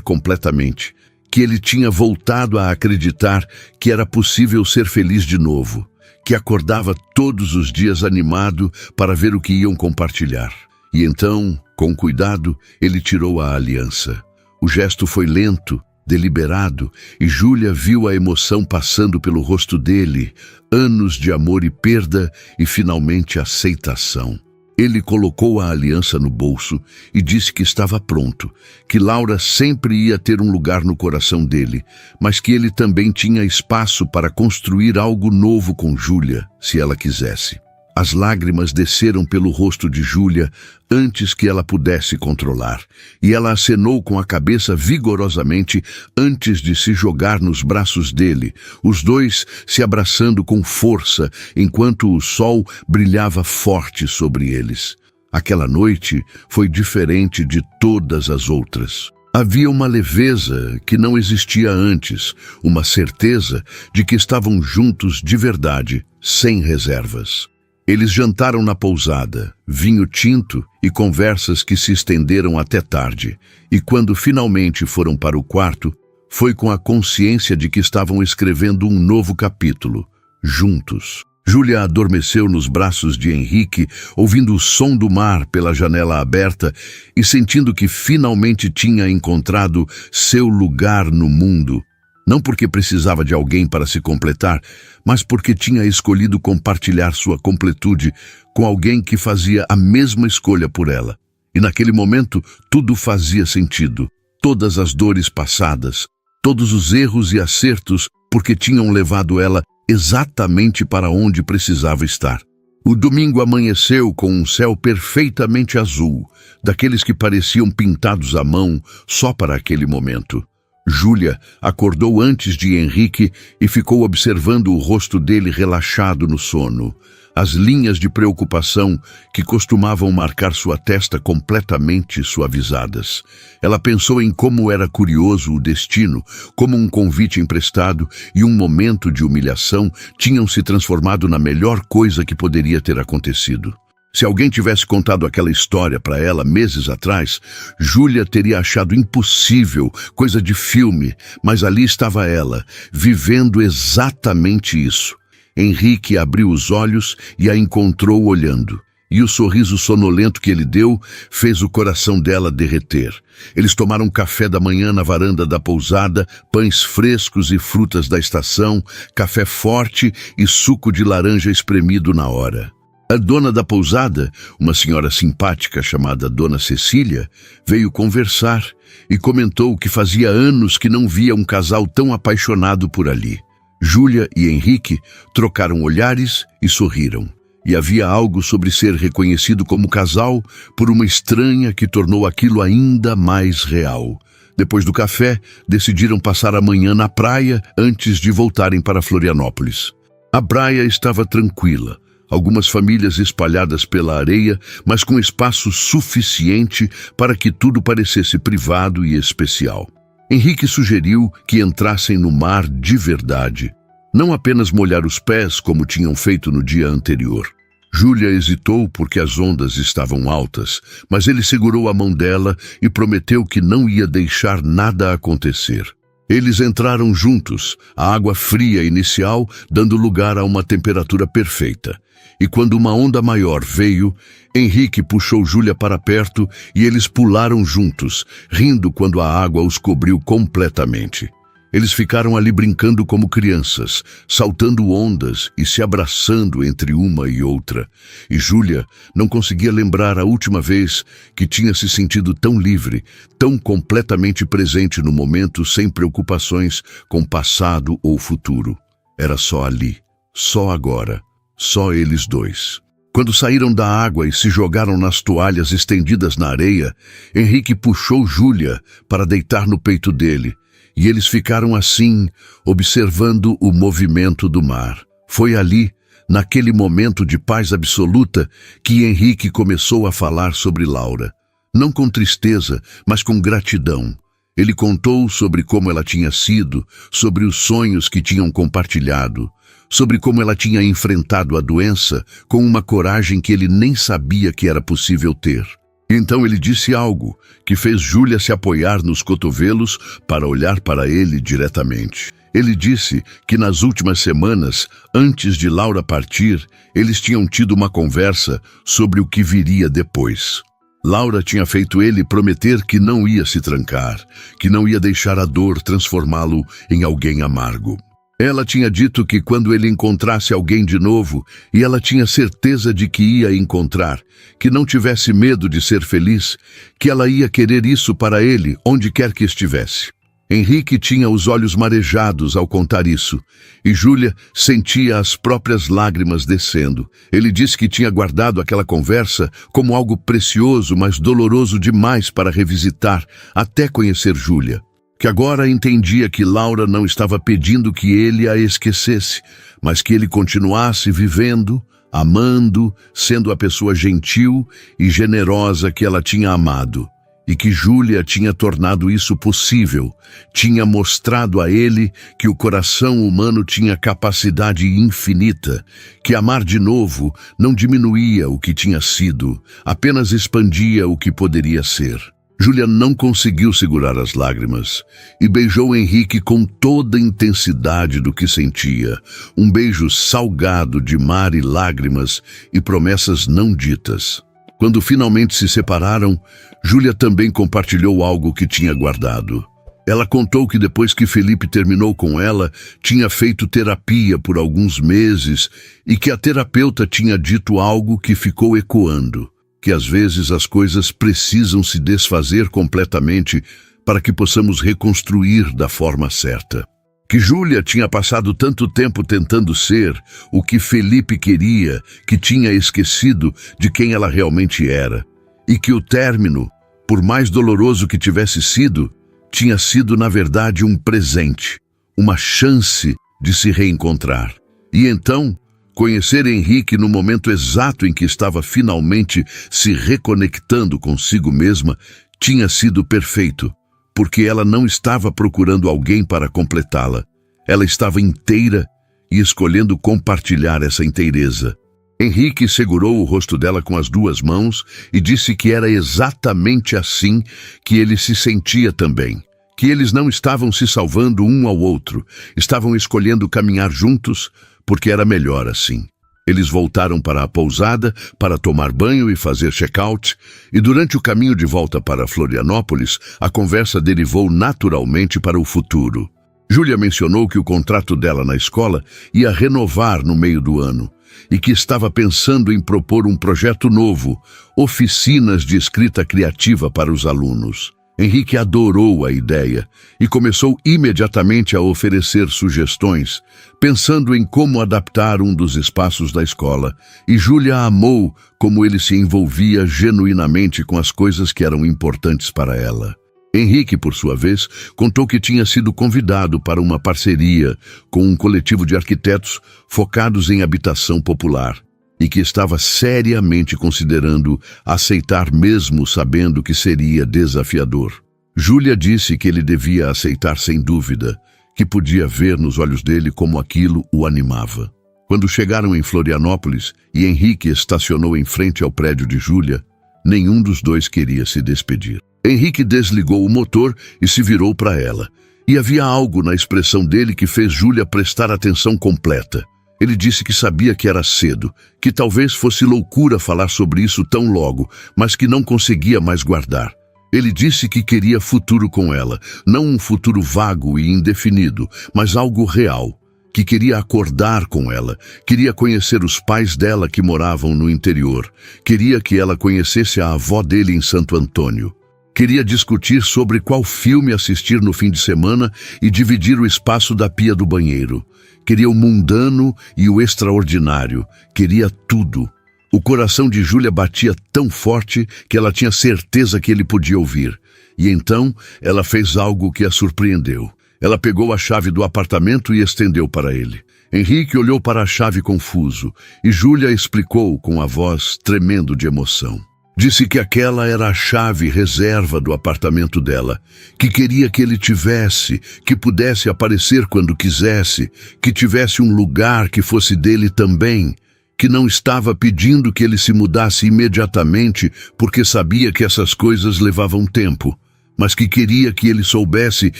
completamente, que ele tinha voltado a acreditar que era possível ser feliz de novo, que acordava todos os dias animado para ver o que iam compartilhar. E então, com cuidado, ele tirou a aliança. O gesto foi lento, deliberado, e Júlia viu a emoção passando pelo rosto dele, anos de amor e perda e finalmente aceitação. Ele colocou a aliança no bolso e disse que estava pronto, que Laura sempre ia ter um lugar no coração dele, mas que ele também tinha espaço para construir algo novo com Júlia, se ela quisesse. As lágrimas desceram pelo rosto de Júlia antes que ela pudesse controlar, e ela acenou com a cabeça vigorosamente antes de se jogar nos braços dele, os dois se abraçando com força enquanto o sol brilhava forte sobre eles. Aquela noite foi diferente de todas as outras. Havia uma leveza que não existia antes, uma certeza de que estavam juntos de verdade, sem reservas. Eles jantaram na pousada, vinho tinto e conversas que se estenderam até tarde, e quando finalmente foram para o quarto, foi com a consciência de que estavam escrevendo um novo capítulo, juntos. Júlia adormeceu nos braços de Henrique, ouvindo o som do mar pela janela aberta e sentindo que finalmente tinha encontrado seu lugar no mundo. Não porque precisava de alguém para se completar, mas porque tinha escolhido compartilhar sua completude com alguém que fazia a mesma escolha por ela. E naquele momento, tudo fazia sentido. Todas as dores passadas, todos os erros e acertos, porque tinham levado ela exatamente para onde precisava estar. O domingo amanheceu com um céu perfeitamente azul, daqueles que pareciam pintados à mão só para aquele momento. Júlia acordou antes de Henrique e ficou observando o rosto dele relaxado no sono. As linhas de preocupação que costumavam marcar sua testa completamente suavizadas. Ela pensou em como era curioso o destino, como um convite emprestado e um momento de humilhação tinham se transformado na melhor coisa que poderia ter acontecido. Se alguém tivesse contado aquela história para ela meses atrás, Júlia teria achado impossível, coisa de filme, mas ali estava ela, vivendo exatamente isso. Henrique abriu os olhos e a encontrou olhando. E o sorriso sonolento que ele deu fez o coração dela derreter. Eles tomaram café da manhã na varanda da pousada, pães frescos e frutas da estação, café forte e suco de laranja espremido na hora. A dona da pousada, uma senhora simpática chamada Dona Cecília, veio conversar e comentou que fazia anos que não via um casal tão apaixonado por ali. Júlia e Henrique trocaram olhares e sorriram. E havia algo sobre ser reconhecido como casal por uma estranha que tornou aquilo ainda mais real. Depois do café, decidiram passar a manhã na praia antes de voltarem para Florianópolis. A praia estava tranquila. Algumas famílias espalhadas pela areia, mas com espaço suficiente para que tudo parecesse privado e especial. Henrique sugeriu que entrassem no mar de verdade, não apenas molhar os pés como tinham feito no dia anterior. Júlia hesitou porque as ondas estavam altas, mas ele segurou a mão dela e prometeu que não ia deixar nada acontecer. Eles entraram juntos, a água fria inicial dando lugar a uma temperatura perfeita. E quando uma onda maior veio, Henrique puxou Júlia para perto e eles pularam juntos, rindo quando a água os cobriu completamente. Eles ficaram ali brincando como crianças, saltando ondas e se abraçando entre uma e outra. E Júlia não conseguia lembrar a última vez que tinha se sentido tão livre, tão completamente presente no momento, sem preocupações com passado ou futuro. Era só ali, só agora, só eles dois. Quando saíram da água e se jogaram nas toalhas estendidas na areia, Henrique puxou Júlia para deitar no peito dele. E eles ficaram assim, observando o movimento do mar. Foi ali, naquele momento de paz absoluta, que Henrique começou a falar sobre Laura. Não com tristeza, mas com gratidão. Ele contou sobre como ela tinha sido, sobre os sonhos que tinham compartilhado, sobre como ela tinha enfrentado a doença com uma coragem que ele nem sabia que era possível ter. Então ele disse algo que fez Júlia se apoiar nos cotovelos para olhar para ele diretamente. Ele disse que nas últimas semanas, antes de Laura partir, eles tinham tido uma conversa sobre o que viria depois. Laura tinha feito ele prometer que não ia se trancar, que não ia deixar a dor transformá-lo em alguém amargo. Ela tinha dito que quando ele encontrasse alguém de novo, e ela tinha certeza de que ia encontrar, que não tivesse medo de ser feliz, que ela ia querer isso para ele, onde quer que estivesse. Henrique tinha os olhos marejados ao contar isso, e Júlia sentia as próprias lágrimas descendo. Ele disse que tinha guardado aquela conversa como algo precioso, mas doloroso demais para revisitar, até conhecer Júlia. Que agora entendia que Laura não estava pedindo que ele a esquecesse, mas que ele continuasse vivendo, amando, sendo a pessoa gentil e generosa que ela tinha amado. E que Júlia tinha tornado isso possível, tinha mostrado a ele que o coração humano tinha capacidade infinita, que amar de novo não diminuía o que tinha sido, apenas expandia o que poderia ser. Júlia não conseguiu segurar as lágrimas e beijou Henrique com toda a intensidade do que sentia. Um beijo salgado de mar e lágrimas e promessas não ditas. Quando finalmente se separaram, Júlia também compartilhou algo que tinha guardado. Ela contou que depois que Felipe terminou com ela, tinha feito terapia por alguns meses e que a terapeuta tinha dito algo que ficou ecoando. Que às vezes as coisas precisam se desfazer completamente para que possamos reconstruir da forma certa. Que Júlia tinha passado tanto tempo tentando ser o que Felipe queria, que tinha esquecido de quem ela realmente era. E que o término, por mais doloroso que tivesse sido, tinha sido na verdade um presente, uma chance de se reencontrar. E então, conhecer Henrique no momento exato em que estava finalmente se reconectando consigo mesma tinha sido perfeito, porque ela não estava procurando alguém para completá-la. Ela estava inteira e escolhendo compartilhar essa inteireza. Henrique segurou o rosto dela com as duas mãos e disse que era exatamente assim que ele se sentia também. Que eles não estavam se salvando um ao outro, estavam escolhendo caminhar juntos, porque era melhor assim. Eles voltaram para a pousada para tomar banho e fazer check-out, e durante o caminho de volta para Florianópolis, a conversa derivou naturalmente para o futuro. Júlia mencionou que o contrato dela na escola ia renovar no meio do ano, e que estava pensando em propor um projeto novo, oficinas de escrita criativa para os alunos. Henrique adorou a ideia e começou imediatamente a oferecer sugestões, pensando em como adaptar um dos espaços da escola, e Júlia amou como ele se envolvia genuinamente com as coisas que eram importantes para ela. Henrique, por sua vez, contou que tinha sido convidado para uma parceria com um coletivo de arquitetos focados em habitação popular, e que estava seriamente considerando aceitar mesmo sabendo que seria desafiador. Júlia disse que ele devia aceitar sem dúvida, que podia ver nos olhos dele como aquilo o animava. Quando chegaram em Florianópolis e Henrique estacionou em frente ao prédio de Júlia, nenhum dos dois queria se despedir. Henrique desligou o motor e se virou para ela, e havia algo na expressão dele que fez Júlia prestar atenção completa. Ele disse que sabia que era cedo, que talvez fosse loucura falar sobre isso tão logo, mas que não conseguia mais guardar. Ele disse que queria futuro com ela, não um futuro vago e indefinido, mas algo real. Que queria acordar com ela, queria conhecer os pais dela que moravam no interior, queria que ela conhecesse a avó dele em Santo Antônio. Queria discutir sobre qual filme assistir no fim de semana e dividir o espaço da pia do banheiro. Queria o mundano e o extraordinário, queria tudo. O coração de Júlia batia tão forte que ela tinha certeza que ele podia ouvir. E então ela fez algo que a surpreendeu. Ela pegou a chave do apartamento e estendeu para ele. Henrique olhou para a chave confuso e Júlia explicou com a voz tremendo de emoção. Disse que aquela era a chave reserva do apartamento dela, que queria que ele tivesse, que pudesse aparecer quando quisesse, que tivesse um lugar que fosse dele também, que não estava pedindo que ele se mudasse imediatamente porque sabia que essas coisas levavam tempo, mas que queria que ele soubesse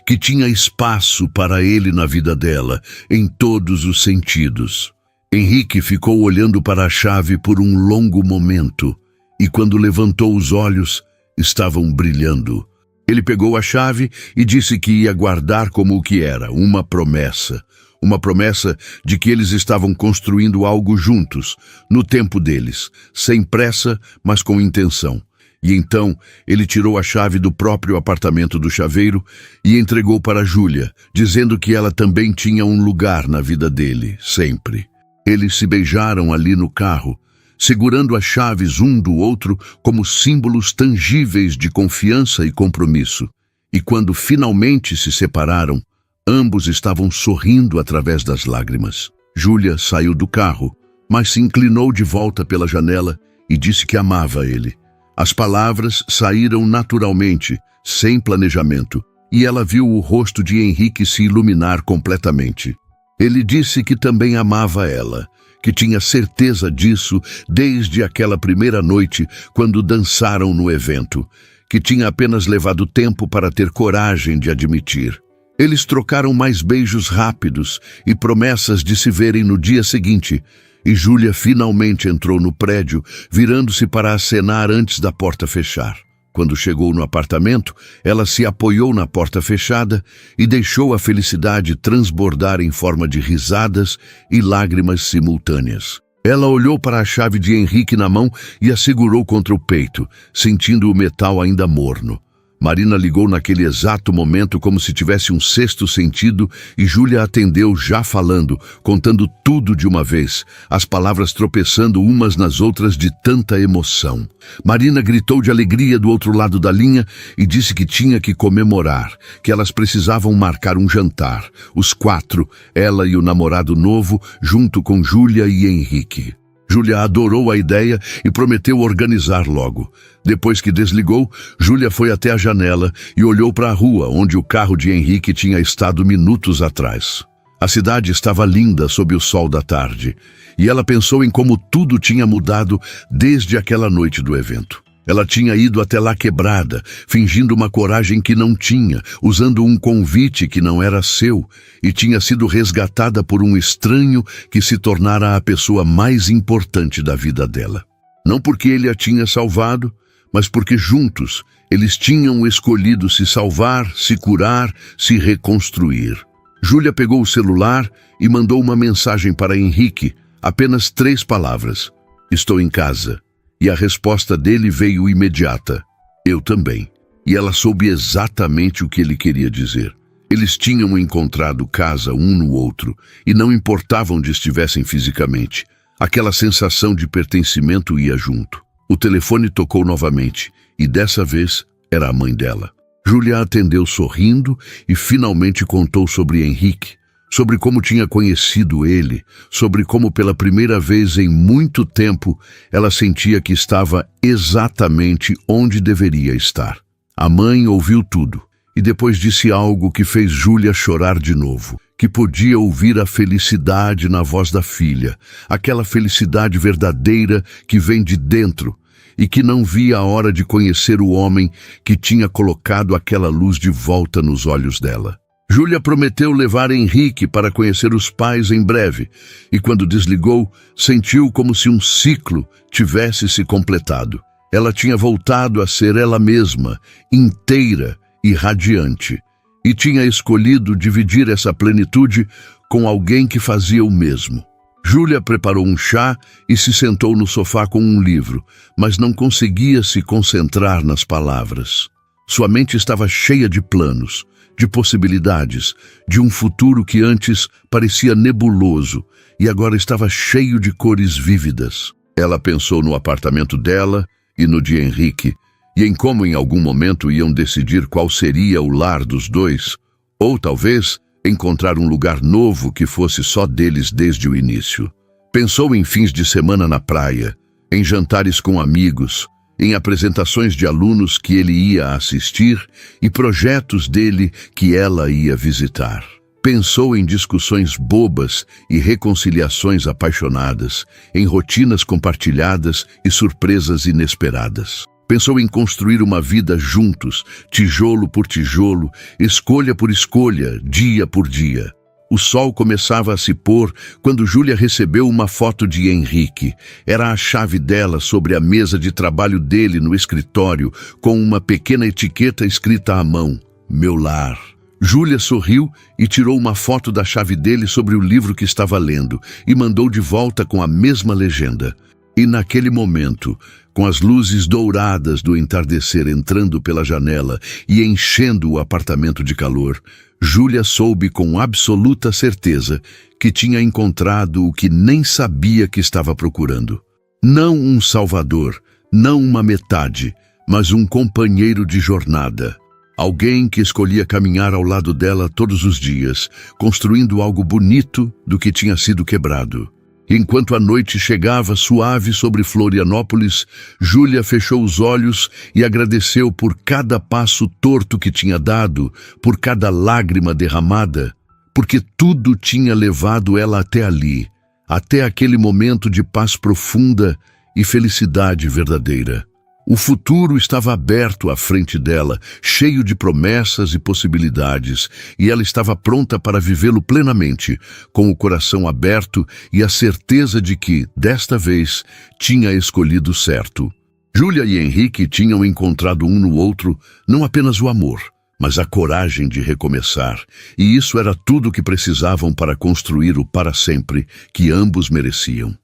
que tinha espaço para ele na vida dela, em todos os sentidos. Henrique ficou olhando para a chave por um longo momento, e quando levantou os olhos, estavam brilhando. Ele pegou a chave e disse que ia guardar como o que era, uma promessa de que eles estavam construindo algo juntos, no tempo deles, sem pressa, mas com intenção. E então ele tirou a chave do próprio apartamento do chaveiro e entregou para Júlia, dizendo que ela também tinha um lugar na vida dele, sempre. Eles se beijaram ali no carro, segurando as chaves um do outro como símbolos tangíveis de confiança e compromisso. E quando finalmente se separaram, ambos estavam sorrindo através das lágrimas. Júlia saiu do carro, mas se inclinou de volta pela janela e disse que amava ele. As palavras saíram naturalmente, sem planejamento, e ela viu o rosto de Henrique se iluminar completamente. Ele disse que também amava ela, que tinha certeza disso desde aquela primeira noite quando dançaram no evento, que tinha apenas levado tempo para ter coragem de admitir. Eles trocaram mais beijos rápidos e promessas de se verem no dia seguinte, e Júlia finalmente entrou no prédio, virando-se para acenar antes da porta fechar. Quando chegou no apartamento, ela se apoiou na porta fechada e deixou a felicidade transbordar em forma de risadas e lágrimas simultâneas. Ela olhou para a chave de Henrique na mão e a segurou contra o peito, sentindo o metal ainda morno. Marina ligou naquele exato momento como se tivesse um sexto sentido e Júlia atendeu já falando, contando tudo de uma vez, as palavras tropeçando umas nas outras de tanta emoção. Marina gritou de alegria do outro lado da linha e disse que tinha que comemorar, que elas precisavam marcar um jantar, os quatro, ela e o namorado novo, junto com Júlia e Henrique. Júlia adorou a ideia e prometeu organizar logo. Depois que desligou, Júlia foi até a janela e olhou para a rua onde o carro de Henrique tinha estado minutos atrás. A cidade estava linda sob o sol da tarde, e ela pensou em como tudo tinha mudado desde aquela noite do evento. Ela tinha ido até lá quebrada, fingindo uma coragem que não tinha, usando um convite que não era seu, e tinha sido resgatada por um estranho que se tornara a pessoa mais importante da vida dela. Não porque ele a tinha salvado, mas porque juntos eles tinham escolhido se salvar, se curar, se reconstruir. Júlia pegou o celular e mandou uma mensagem para Henrique, apenas 3 palavras: "Estou em casa." E a resposta dele veio imediata: "Eu também." E ela soube exatamente o que ele queria dizer. Eles tinham encontrado casa um no outro e não importava onde estivessem fisicamente. Aquela sensação de pertencimento ia junto. O telefone tocou novamente e dessa vez era a mãe dela. Júlia atendeu sorrindo e finalmente contou sobre Henrique, sobre como tinha conhecido ele, sobre como pela primeira vez em muito tempo ela sentia que estava exatamente onde deveria estar. A mãe ouviu tudo e depois disse algo que fez Júlia chorar de novo, que podia ouvir a felicidade na voz da filha, aquela felicidade verdadeira que vem de dentro e que não via a hora de conhecer o homem que tinha colocado aquela luz de volta nos olhos dela. Júlia prometeu levar Henrique para conhecer os pais em breve, e quando desligou, sentiu como se um ciclo tivesse se completado. Ela tinha voltado a ser ela mesma, inteira e radiante, e tinha escolhido dividir essa plenitude com alguém que fazia o mesmo. Júlia preparou um chá e se sentou no sofá com um livro, mas não conseguia se concentrar nas palavras. Sua mente estava cheia de planos, de possibilidades, de um futuro que antes parecia nebuloso e agora estava cheio de cores vívidas. Ela pensou no apartamento dela e no de Henrique, e em como em algum momento iam decidir qual seria o lar dos dois, ou talvez encontrar um lugar novo que fosse só deles desde o início. Pensou em fins de semana na praia, em jantares com amigos, em apresentações de alunos que ele ia assistir e projetos dele que ela ia visitar. Pensou em discussões bobas e reconciliações apaixonadas, em rotinas compartilhadas e surpresas inesperadas. Pensou em construir uma vida juntos, tijolo por tijolo, escolha por escolha, dia por dia. O sol começava a se pôr quando Júlia recebeu uma foto de Henrique. Era a chave dela sobre a mesa de trabalho dele no escritório, com uma pequena etiqueta escrita à mão: Meu lar. Júlia sorriu e tirou uma foto da chave dele sobre o livro que estava lendo e mandou de volta com a mesma legenda. E naquele momento, com as luzes douradas do entardecer entrando pela janela e enchendo o apartamento de calor, Júlia soube com absoluta certeza que tinha encontrado o que nem sabia que estava procurando. Não um salvador, não uma metade, mas um companheiro de jornada. Alguém que escolhia caminhar ao lado dela todos os dias, construindo algo bonito do que tinha sido quebrado. Enquanto a noite chegava suave sobre Florianópolis, Júlia fechou os olhos e agradeceu por cada passo torto que tinha dado, por cada lágrima derramada, porque tudo tinha levado ela até ali, até aquele momento de paz profunda e felicidade verdadeira. O futuro estava aberto à frente dela, cheio de promessas e possibilidades, e ela estava pronta para vivê-lo plenamente, com o coração aberto e a certeza de que, desta vez, tinha escolhido certo. Júlia e Henrique tinham encontrado um no outro não apenas o amor, mas a coragem de recomeçar, e isso era tudo o que precisavam para construir o para sempre que ambos mereciam.